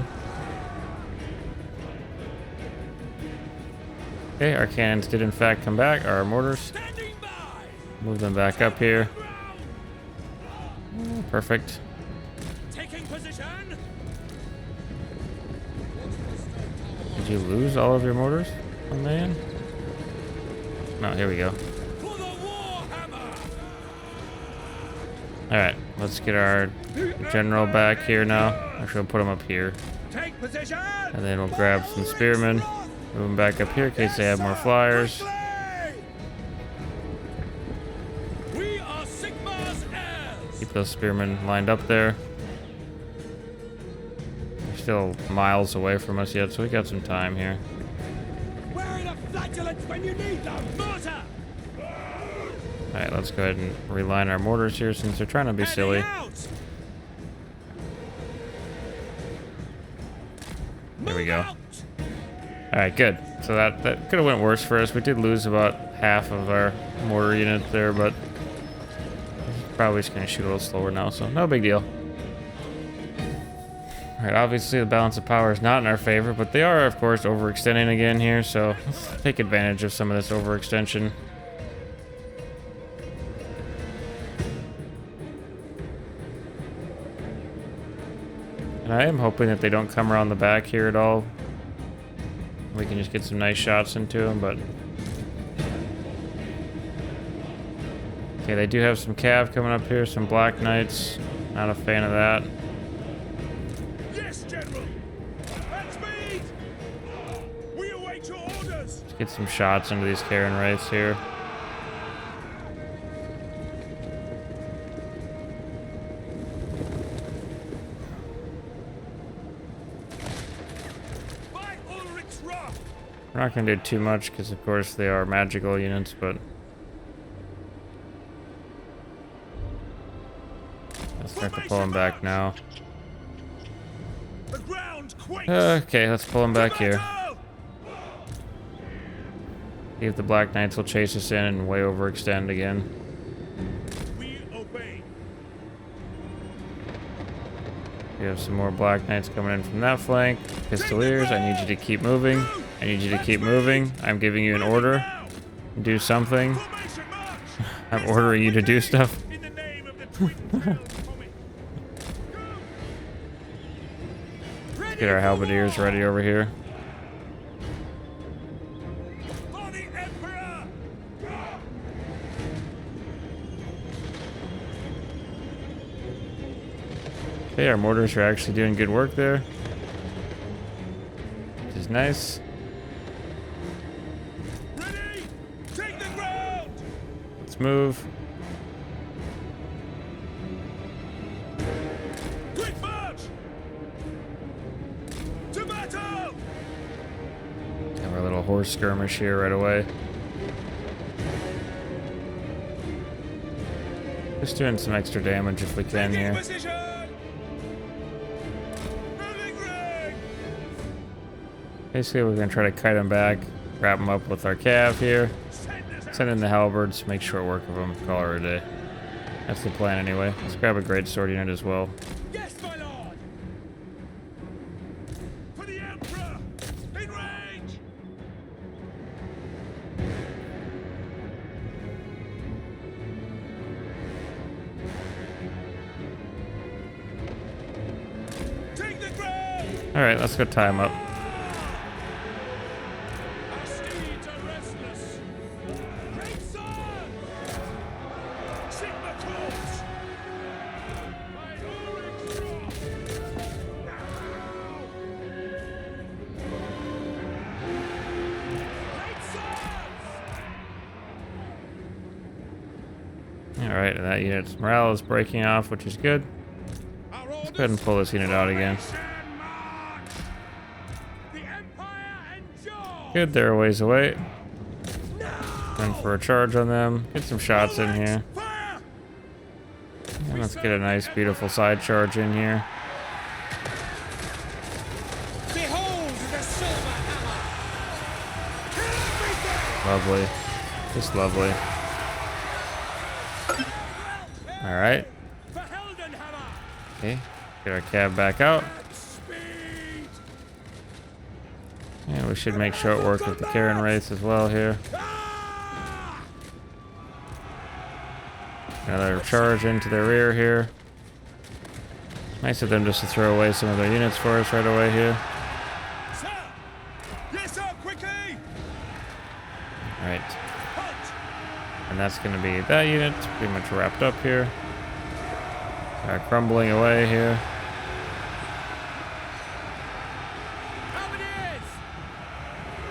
Okay, our cannons did in fact come back. Our mortars. Standing by! Move them back up here. Ground! Perfect. Taking position! Did you lose all of your mortars? Oh man. No, here we go. For the Warhammer! Alright, let's get our general back here now. Actually, we'll put him up here. Take position! And then we'll grab some spearmen. Move them back up here in case they have more flyers. We are Sigma's heirs! Keep those spearmen lined up there. They're still miles away from us yet, so we got some time here. Where are the flatulence when you need them? Mortar! Alright, let's go ahead and reline our mortars here since they're trying to be silly. Out! There we Move go. out! Alright, good. So that could have went worse for us. We did lose about half of our mortar unit there, but probably just going to shoot a little slower now, so no big deal. Alright, obviously the balance of power is not in our favor, but they are, of course, overextending again here, so let's take advantage of some of this overextension. And I am hoping that they don't come around the back here at all. We can just get some nice shots into them, but... Okay, they do have some cav coming up here, some Black Knights. Not a fan of that. Yes, General! At speed! We await your orders! Let's get some shots into these Karen Wraiths here. By Ulrich's wrath! We're not going to do too much because, of course, they are magical units, but... Let's start to pull them back now. The ground quakes! Okay, let's pull them back here. Battle! See if the Black Knights will chase us in and way overextend again. We obey. We have some more Black Knights coming in from that flank. Pistoliers, I need you to keep moving. I need you to keep moving. I'm giving you an order. Now! Do something. Formation march! I'm ordering you to do stuff. In the name of the twin towers, Tommy. Ready Get our for halberdiers war! ready over here. For the Emperor! Okay, our mortars are actually doing good work there, which is nice. Ready? Take the ground! Let's move. Quick march! To battle! Have our little horse skirmish here right away. Just doing some extra damage if we can Taking here. position! Moving ring! Basically, we're going to try to kite them back, wrap them up with our cav here, send in the halberds, make short work of them, call her a day. That's the plan anyway. Let's grab a great sword unit as well. Yes, my lord! For the Emperor! In range! Take the ground! All right, let's go tie him up. Our steeds are restless! Great sword! Sigma Corps! My Ulrich's wrath! Great swords! All right, and that unit's morale is breaking off, which is good. Our Let's orders! go ahead and pull this unit out again. March! The Empire endures! Good, they're a ways away. Now! Then for a charge on them. Get some shots in here. Fire! And let's get a nice, beautiful side charge in here. Behold the silver hammer! Kill everything! Lovely. Just lovely. All right. For Heldenhammer! Okay. Get our cab back out. Speed! And we should make sure it works with the Karen race as well here. Ah! Another charge into their rear here. Nice of them just to throw away some of their units for us right away here. Sir! Yes, sir, quickly! All right. Halt! And that's going to be that unit. Pretty much wrapped up here. Crumbling away here. Halberdiers!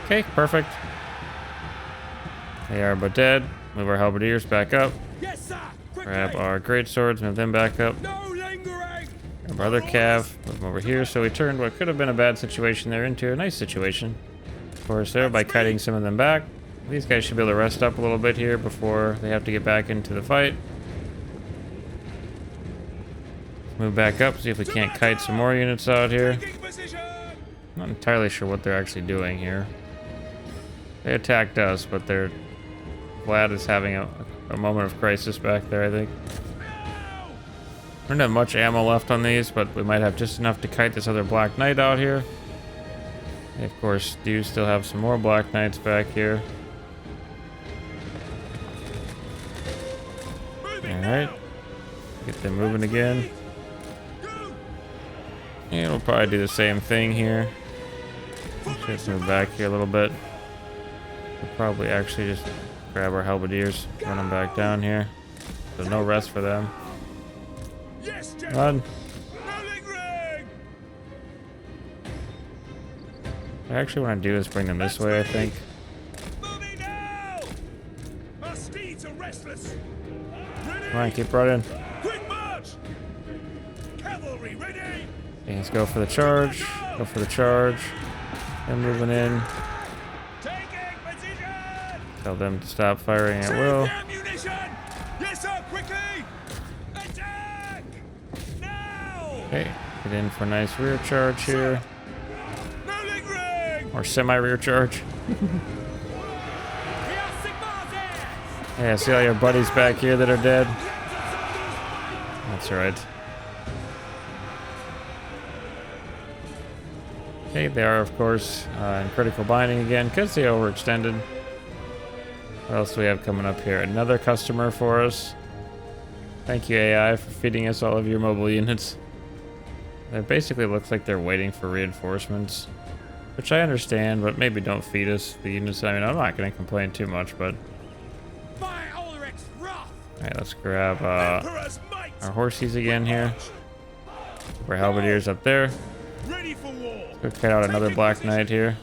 Okay, perfect. They are but dead. Move our halberdiers back up. Yes, sir! Quickly! Grab our great swords, move them back up. No lingering! Grab our other cav, move them over here. So we turned what could have been a bad situation there into a nice situation. Of course, there by kiting some of them back. These guys should be able to rest up a little bit here before they have to get back into the fight. Move back up, see if we can't kite some more units out here. Taking position! Not entirely sure what they're actually doing here. They attacked us, but they're... Vlad is having a moment of crisis back there, I think. We don't have much ammo left on these, but we might have just enough to kite this other Black Knight out here. They, of course, do still have some more Black Knights back here. Alright. Get them moving again. And we'll probably do the same thing here. Let's move back here a little bit. We'll probably actually just grab our halberdiers, run them back down here. So no rest for them. Yes, Run. General! No lingering! What I actually want to do is bring them this way, I think. Moving now! Our steeds are restless! Ready! Come on, keep running. Quick march! Cavalry ready! Okay, let's go for the charge. Go for the charge. They're moving in. Taking position! Tell them to stop firing at Save will. the ammunition! Yes, sir, quickly! Attack! Now! Okay, get in for a nice rear charge here. No lingering! Or semi-rear charge. We are Sigmar's! Yeah, see all your buddies back here that are dead? That's right. Okay, they are, of course, in critical binding again because they overextended. What else do we have coming up here? Another customer for us. Thank you, AI, for feeding us all of your mobile units. It basically looks like they're waiting for reinforcements, which I understand, but maybe don't feed us the units. I mean, I'm not going to complain too much, but... By Ulrich's wrath! Alright, let's grab Emperor's might! our horsies again here. Our halberdiers up there. Ready for war! Go cut out another Black Knight here.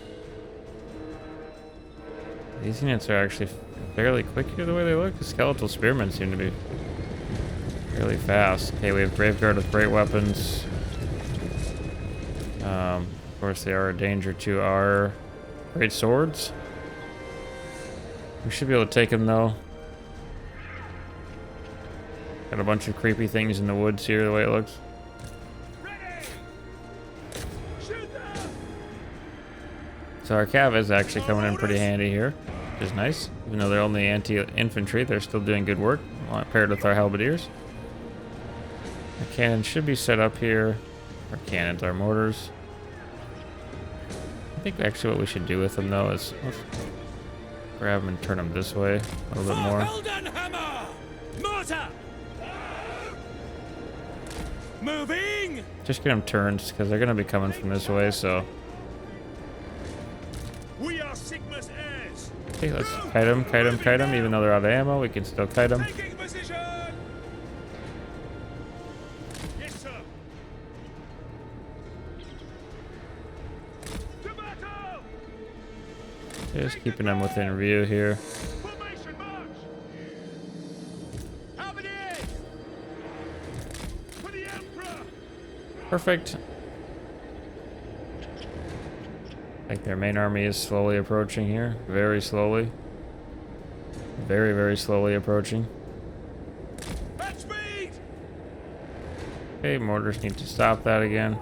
These units are actually fairly quick here the way they look. The skeletal spearmen seem to be fairly fast. Okay, we have Graveguard with great weapons. Of course, they are a danger to our great swords. We should be able to take them though. Got a bunch of creepy things in the woods here the way it looks. So our cav is actually coming in pretty handy here, which is nice. Even though they're only anti-infantry, they're still doing good work paired with our halberdiers. Our cannons should be set up here. Our cannons, our mortars. think actually what we should do with them though is let's grab them and turn them this way a little bit more. Hammer! Mortar! Moving! Just get them turned because they're going to be coming from this way, so. We are Sigma's heirs. Okay, let's kite them, even though they're out of ammo, we can still kite them. Taking position! Yes, sir. To battle! Just keeping them within view here. Formation march! Halberdiers! For the Emperor! Perfect. I think their main army is slowly approaching here. Very slowly. Very, very slowly approaching. At speed! Okay, mortars need to stop that again.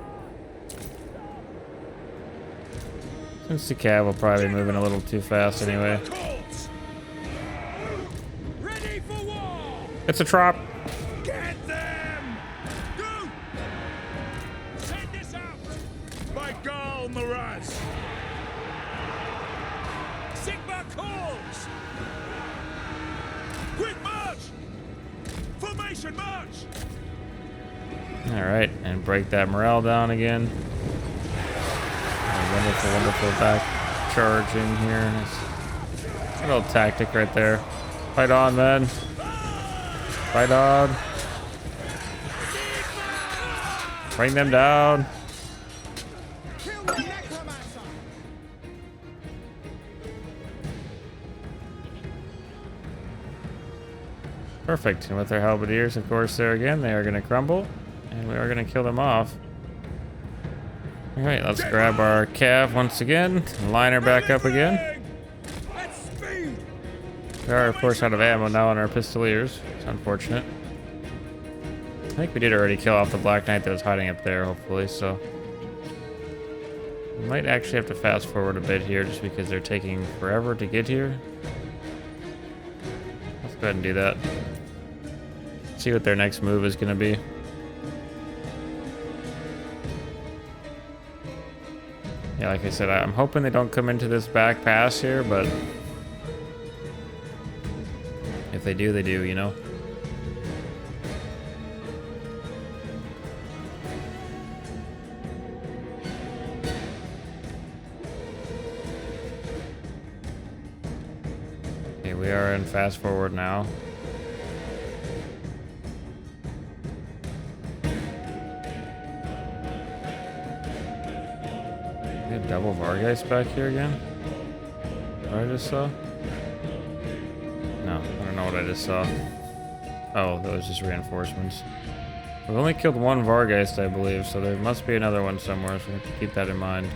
Since the cav will probably be moving a little too fast anyway. Ready for war! It's a trap. Get them! Go! Send this out! By Karl Franz! Sigma calls! Quick march! Formation march! Alright, and break that morale down again. Wonderful, wonderful back charging here. Nice little tactic right there. Fight on, man. Fight on. Bring them down. Perfect. And with their halberdiers, of course, there again, they are going to crumble. And we are going to kill them off. Alright, let's grab our cav once again. Line her back up again. At speed! We are, of course, out of ammo now on our pistoliers. It's unfortunate. I think we did already kill off the Black Knight that was hiding up there, hopefully, so. We might actually have to fast forward a bit here just because they're taking forever to get here. Let's go ahead and do that. See what their next move is going to be. Yeah, like I said, I'm hoping they don't come into this back pass here, but if they do, they do, you know? Okay, we are in fast forward now. Double Vargeist back here again? What I just saw? No, I don't know what I just saw. Oh, that was just reinforcements. We've only killed one Vargeist, I believe, so there must be another one somewhere, so we have to keep that in mind.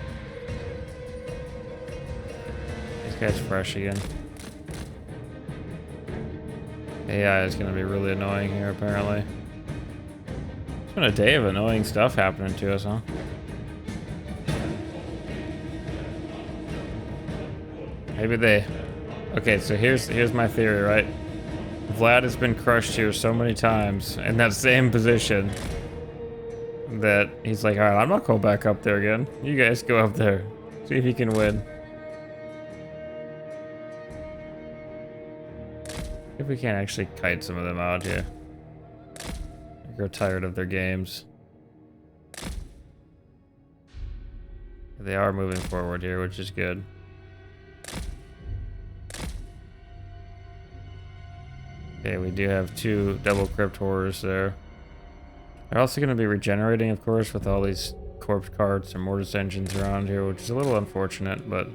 This guy's fresh again. AI is going to be really annoying here, apparently. It's been a day of annoying stuff happening to us, huh? Maybe they... Okay, so here's my theory, right? Vlad has been crushed here so many times in that same position that he's like, alright, I'm not going back up there again. You guys go up there. See if you can win. If we can't actually kite some of them out here. I grow tired of their games. They are moving forward here, which is good. Okay, we do have 2 double crypt horrors there. They're also going to be regenerating, of course, with all these corpse carts and mortis engines around here, which is a little unfortunate, but...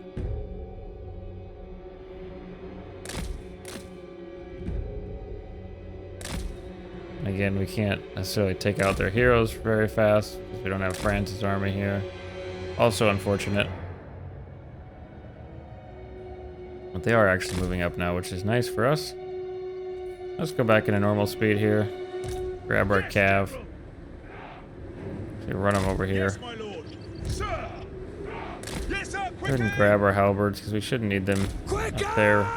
Again, we can't necessarily take out their heroes very fast, because we don't have Franz's army here. Also unfortunate. But they are actually moving up now, which is nice for us. Let's go back into normal speed here. Grab our cav. So run them over here. Yes, my lord. Sir. Yes, sir. Go ahead and grab our halberds because we shouldn't need them up there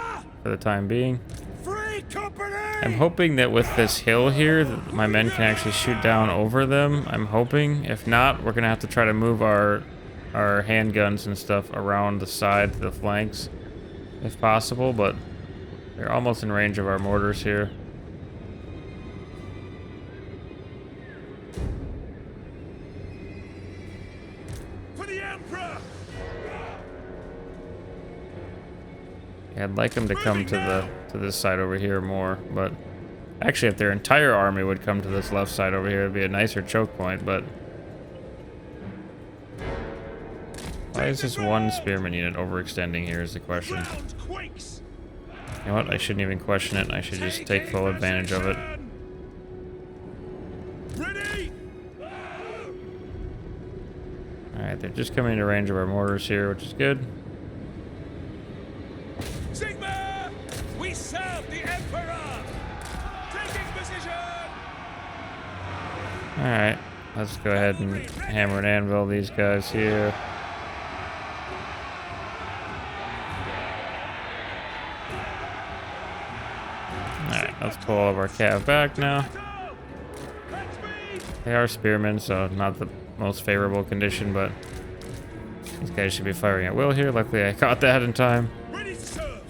for the time being. Free company. I'm hoping that with this hill here, that my men can actually shoot down over them. I'm hoping. If not, we're gonna have to try to move our our handguns and stuff around the side to the flanks, if possible, but they're almost in range of our mortars here. For the Emperor! Yeah, I'd like them to come to this side over here more, but actually if their entire army would come to this left side over here, it'd be a nicer choke point, but why is this one spearman unit overextending here is the question. Ground quakes! You know what? I shouldn't even question it. I should just take full advantage of it. Ready! Alright, they're just coming into range of our mortars here, which is good. Sigma! We serve the Emperor! Taking position! Alright, let's go ahead and hammer and anvil these guys here. Alright, let's pull all of our cav back now. They are spearmen, so not the most favorable condition, but these guys should be firing at will here. Luckily I caught that in time. Ready to serve!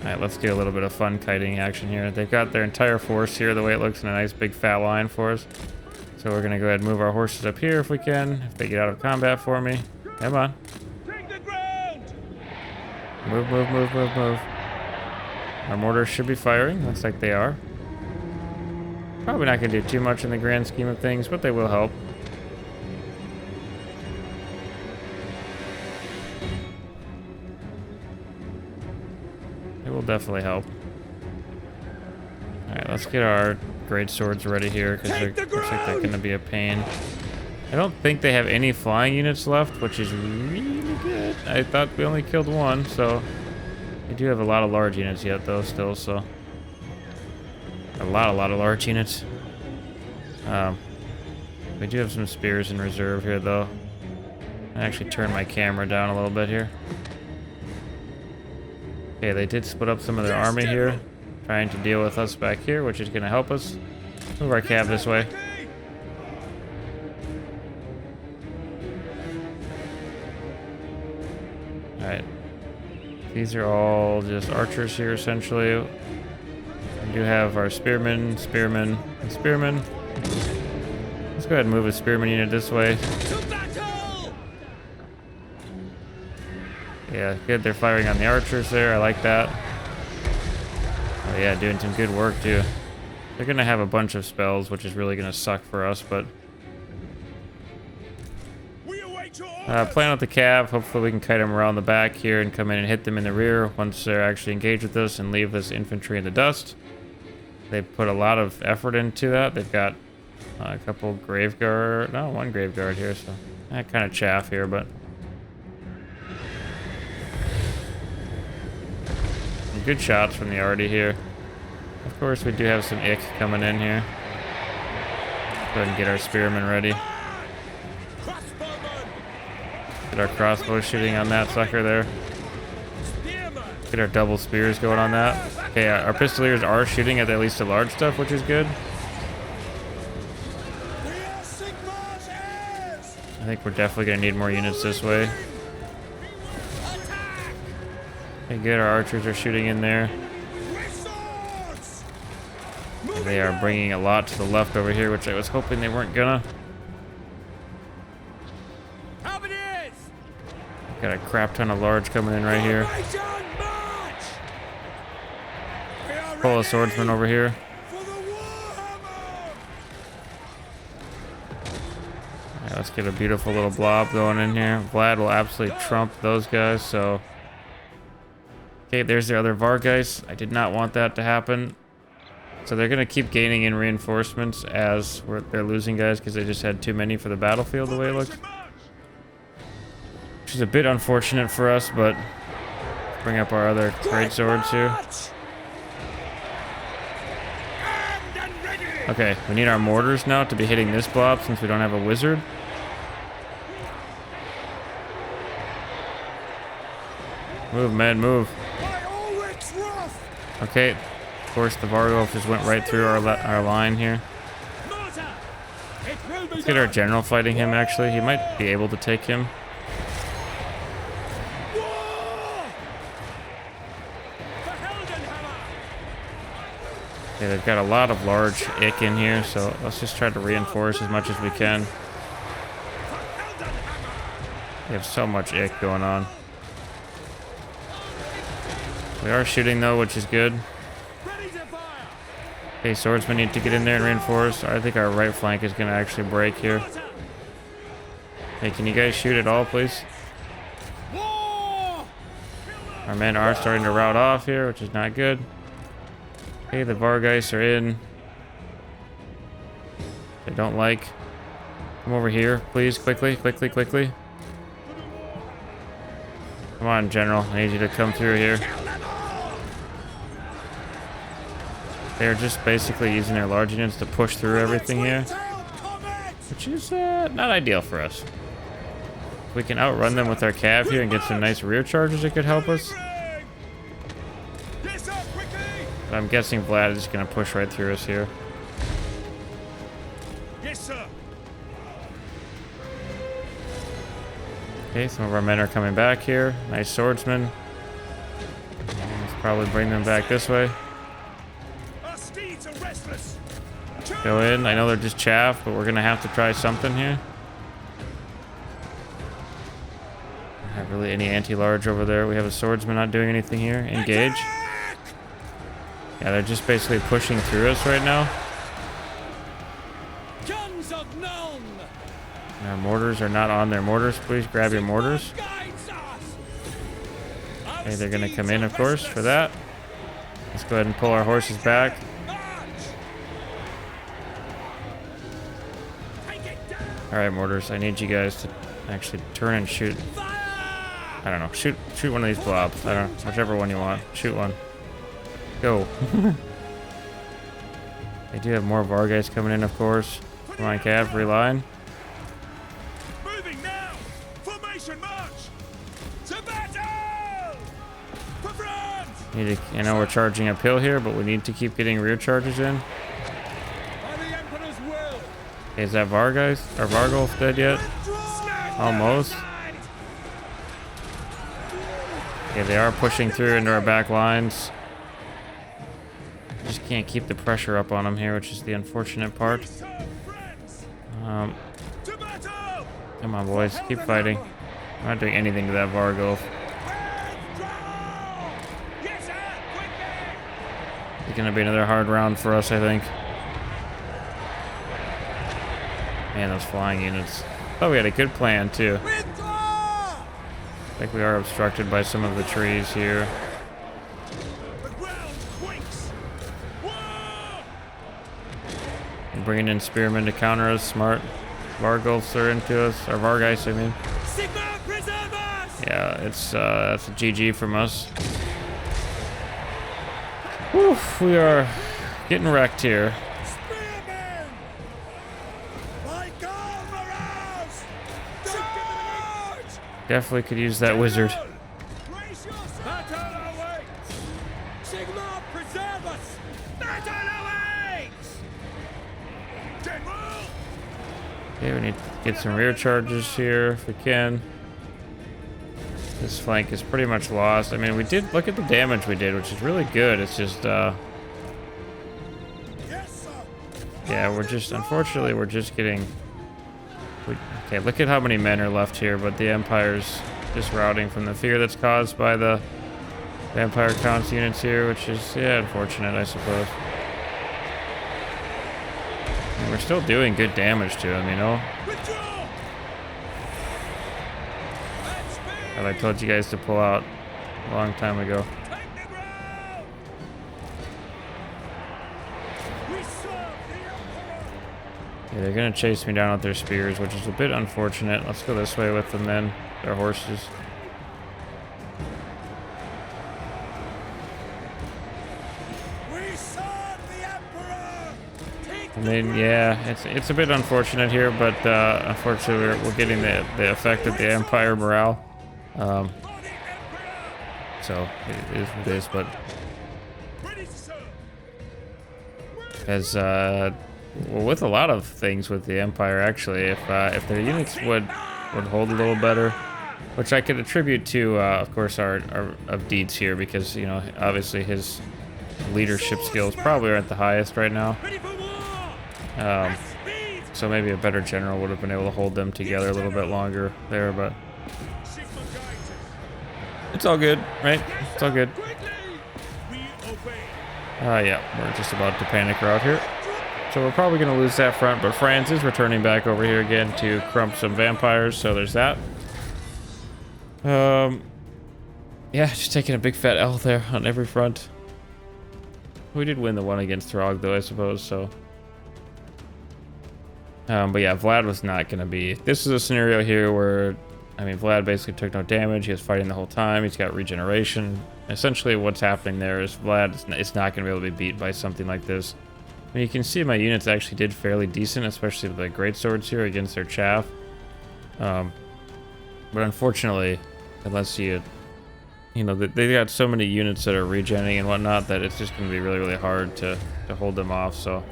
Alright, let's do a little bit of fun kiting action here. They've got their entire force here, the way it looks, in a nice big fat line for us. So we're gonna go ahead and move our horses up here if we can, if they get out of combat for me. Come on. Take the ground! Move, move, move, move, move. Our mortars should be firing. Looks like they are. Probably not gonna do too much in the grand scheme of things, but they will help. It will definitely help. Alright, let's get our great swords ready here, because it looks like they're going to be a pain. I don't think they have any flying units left, which is really good. I thought we only killed one, so... We do have a lot of large units yet, though, still, so... A lot of large units. We do have some spears in reserve here, though. I actually turned my camera down a little bit here. Okay, they did split up some of their army here, trying to deal with us back here, which is going to help us. Move our cav this way. Alright. These are all just archers here, essentially. We do have our spearmen, spearmen, and spearmen. Let's go ahead and move a spearman unit this way. Yeah, good. They're firing on the archers there. I like that. Oh yeah, doing some good work too. They're gonna have a bunch of spells, which is really gonna suck for us, but plan with the cav. Hopefully we can kite them around the back here and come in and hit them in the rear once they're actually engaged with us and leave this infantry in the dust. They've put a lot of effort into that. They've got a couple grave guard, no, one grave guard here, so that kind of chaff here, but some good shots from the arty here. Of course, we do have some ick coming in here. Go ahead and get our spearmen ready. Get our crossbow shooting on that sucker there. Get our double spears going on that. Okay, our pistoliers are shooting at least the large stuff, which is good. I think we're definitely going to need more units this way. Okay, good, our archers are shooting in there. And they are bringing a lot to the left over here, which I was hoping they weren't gonna. Got a crap ton of large coming in right here. Pull a swordsman over here. Right, let's get a beautiful little blob going in here. Vlad will absolutely trump those guys, so... Okay, there's the other Vargeist. I did not want that to happen. So they're going to keep gaining in reinforcements as they're losing guys because they just had too many for the battlefield the way it looks. Which is a bit unfortunate for us, but let's bring up our other great swords here. Okay, we need our mortars now to be hitting this blob since we don't have a wizard. Move, men, move. Okay, of course the Vargolf just went right through our line here. Let's get our general fighting him, actually. He might be able to take him. Okay, they've got a lot of large ick in here, so let's just try to reinforce as much as we can. We have so much ick going on. We are shooting though, which is good. Okay, swordsmen need to get in there and reinforce. I think our right flank is going to actually break here. Hey, can you guys shoot at all, please? Our men are starting to rout off here, which is not good. Okay, the Vargeist are in. They don't like. Come over here, please, quickly, quickly, quickly. Come on, General. I need you to come through here. They're just basically using their large units to push through everything here, which is not ideal for us. If we can outrun them with our cav here and get some nice rear charges, it could help us. But I'm guessing Vlad is going to push right through us here. Yes, sir. Okay, some of our men are coming back here. Nice swordsmen. Let's probably bring them back this way. Our steeds are restless. Go in. I know they're just chaff, but we're going to have to try something here. Don't have really any anti-large over there. We have a swordsman not doing anything here. Engage. Yeah, they're just basically pushing through us right now. Guns of none. And our mortars are not on their mortars. Please grab your mortars. Okay, they're going to come in, of course, for that. Let's go ahead and pull our horses back. Alright, mortars, I need you guys to actually turn and shoot. I don't know, shoot one of these blobs. I don't know, whichever one you want. Shoot one. Go. They do have more Vargeist coming in, of course. Come on, cavalry line. Moving now. Formation march. To battle. For France. I know we're charging uphill here, but we need to keep getting rear charges in. By the Emperor's will. Okay, is that Vargeist or Vargulf dead yet? Almost. Okay, they are pushing through into our back lines. Just can't keep the pressure up on them here, which is the unfortunate part. Come on, boys, keep fighting. I'm not doing anything to that Vargulf. It's gonna be another hard round for us, I think. Man, those flying units. Oh, we had a good plan too. I think we are obstructed by some of the trees here. And bringing in spearmen to counter us, smart. Vargulfs are into us, or Vargeist, I mean. Yeah, it's that's a GG from us. Oof, we are getting wrecked here. Definitely could use that wizard. Okay, we need to get some rear charges here if we can. This flank is pretty much lost. I mean, we did look at the damage we did, which is really good. It's just, yeah, we're just, unfortunately, we're just getting. Okay, look at how many men are left here, but the Empire's just routing from the fear that's caused by the Empire Count's units here, which is, yeah, unfortunate, I suppose. And we're still doing good damage to him, you know? But I told you guys to pull out a long time ago. Yeah, they're gonna chase me down with their spears, which is a bit unfortunate. Let's go this way with them then, their horses. I mean, yeah, it's a bit unfortunate here, but unfortunately we're getting the effect of the Empire morale. So it is what it is, but as well, with a lot of things with the Empire, actually, if their units would hold a little better, which I could attribute to, of course, our of Deeds here, because, you know, obviously his leadership skills probably aren't the highest right now. Ready for war! Speed! So maybe a better general would have been able to hold them together a little bit longer there, but Sigma guides us. it's all good, right? It's all good. Quickly! We obey. Yeah, we're just about to panic out here. So we're probably going to lose that front, but Franz is returning back over here again to crump some vampires, so there's that. Yeah, just taking a big fat L there on every front. We did win the one against Throg, though, I suppose, so. But yeah, Vlad was not going to be... This is a scenario here where, I mean, Vlad basically took no damage. He was fighting the whole time. He's got regeneration. Essentially, what's happening there is Vlad is not going to be able to be beat by something like this. I mean, you can see my units actually did fairly decent, especially the greatswords here against their chaff. But unfortunately, unless you know, they got so many units that are regenerating and whatnot that it's just going to be really, really hard to hold them off. So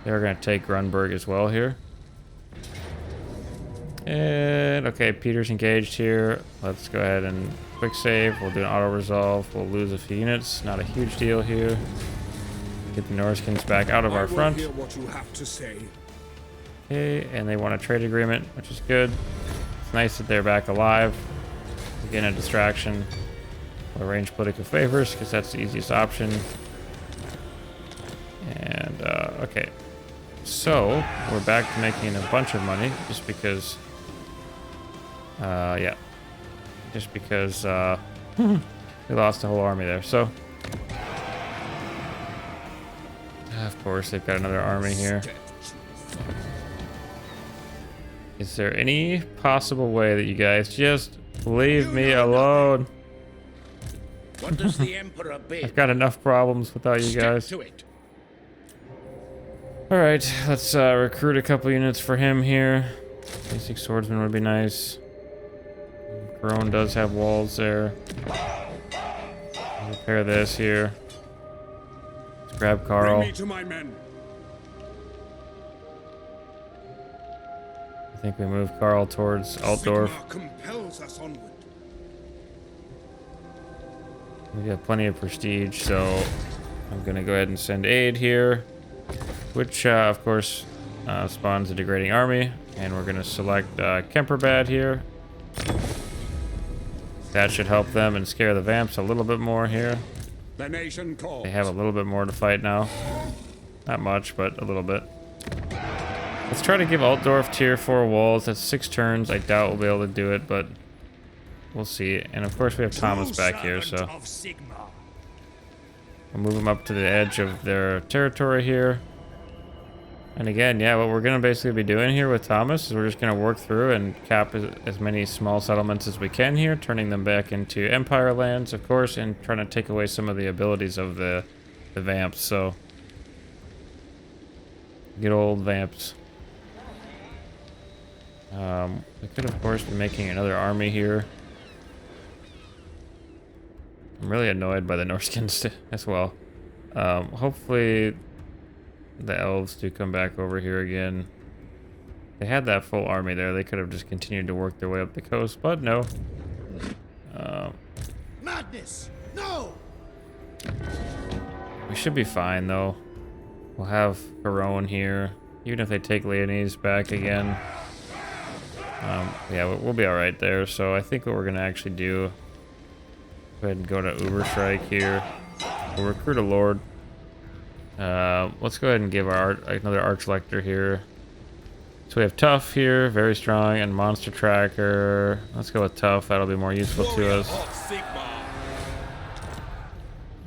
they're going to take Grunberg as well here. And okay, Peter's engaged here. Let's go ahead and quick save. We'll do an auto resolve. We'll lose a few units. Not a huge deal here. Get the Norskins back out of our front. Hear what you have to say. Okay, and they want a trade agreement, which is good. It's nice that they're back alive. Again, a distraction. We'll arrange political favors because that's the easiest option. And okay, so we're back to making a bunch of money just because. Yeah, just because we lost a whole army there. So. Of course, they've got another army here. Is there any possible way that you guys just leave me alone? What does the Emperor bid? I've got enough problems without you guys. Stick to it. Alright, let's recruit a couple units for him here. Basic swordsman would be nice. Crone does have walls there. Repair this here. Grab Karl. Bring me to my men. I think we move Karl towards Altdorf. Sigmar compels us onward. We have plenty of prestige, so I'm gonna go ahead and send aid here, which of course spawns a degrading army, and we're gonna select Kemperbad here. That should help them and scare the vamps a little bit more here. The nation calls. They have a little bit more to fight now. Not much, but a little bit. Let's try to give Altdorf tier 4 walls. That's 6 turns. I doubt we'll be able to do it, but we'll see. And of course we have Thomas back here, so we'll move him up to the edge of their territory here. And again, yeah, what we're going to basically be doing here with Thomas is we're just going to work through and cap as many small settlements as we can here, turning them back into Empire lands, of course, and trying to take away some of the abilities of the vamps. So, good old vamps. We could, of course, be making another army here. I'm really annoyed by the Norskins as well. Hopefully the elves do come back over here again. They had that full army there. They could have just continued to work their way up the coast, but no. Madness! No! We should be fine, though. We'll have Perone here. Even if they take Leonese back again. Yeah, we'll be alright there. So I think what we're going to actually do... Go ahead and go to Uberstrike here. We'll recruit a lord. Let's go ahead and give our another Archlector here. So we have Tough here, very strong, and Monster Tracker. Let's go with Tough. That'll be more useful to us.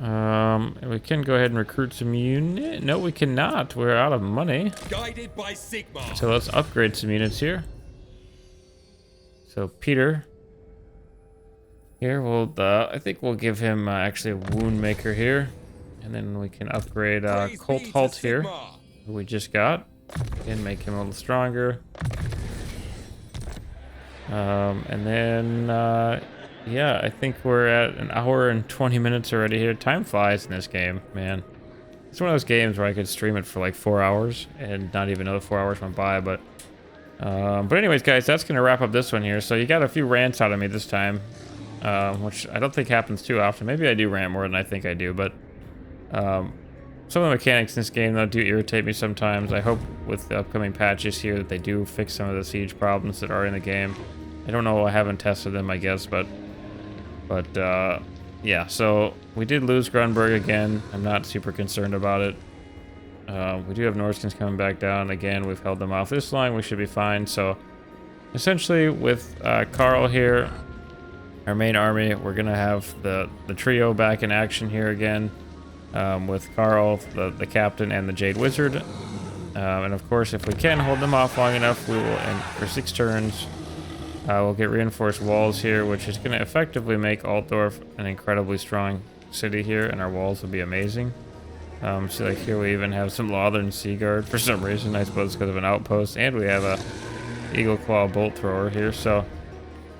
And we can go ahead and recruit some units. No, we cannot. We're out of money. Guided by Sigma. So let's upgrade some units here. So Peter. Here, I think we'll give him actually a Wound Maker here. And then we can upgrade Colt Halt here, who we just got. And make him a little stronger. And then, yeah, I think we're at an hour and 20 minutes already here. Time flies in this game, man. It's one of those games where I could stream it for like 4 hours and not even know the 4 hours went by. But anyways, guys, that's gonna wrap up this one here. So you got a few rants out of me this time, which I don't think happens too often. Maybe I do rant more than I think I do, but some of the mechanics in this game though do irritate me sometimes. I hope with the upcoming patches here that they do fix some of the siege problems that are in the game. I don't know, I haven't tested them, I guess, but yeah, so we did lose Grunberg again. I'm not super concerned about it. We do have Norskins coming back down. Again, we've held them off this line. We should be fine. So essentially with Karl here, our main army, we're going to have the trio back in action here again, with Karl, the captain, and the Jade Wizard. And of course, if we can hold them off long enough, we will, and for 6 turns, we'll get reinforced walls here, which is going to effectively make Altdorf an incredibly strong city here, and our walls will be amazing. So like here we even have some Lothern Sea Guard for some reason. I suppose because of an outpost, and we have a Eagle Claw bolt thrower here, so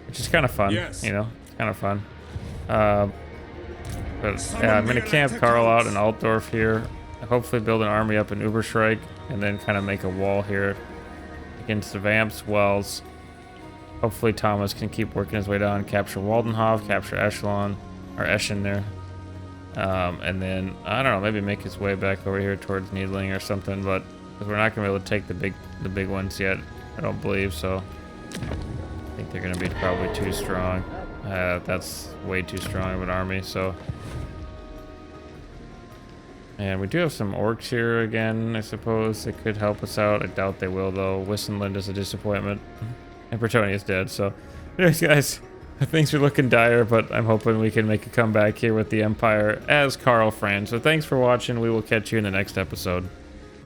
which is kind of fun. Yes. You know, it's kind of fun. But yeah, I'm going to camp Karl out in Altdorf here. Hopefully build an army up in Uberschreik, and then kind of make a wall here against the Vamps wells. Hopefully Thomas can keep working his way down, capture Waldenhof, capture Echelon, or Eschen there. And then, I don't know, maybe make his way back over here towards Needling or something, but because we're not going to be able to take the big ones yet, I don't believe, so I think they're going to be probably too strong. That's way too strong of an army, so. And we do have some orcs here again, I suppose. They could help us out. I doubt they will, though. Wissenland is a disappointment. And Bretonia's dead, so. Anyways, guys, things are looking dire, but I'm hoping we can make a comeback here with the Empire as Karl Franz. So thanks for watching. We will catch you in the next episode.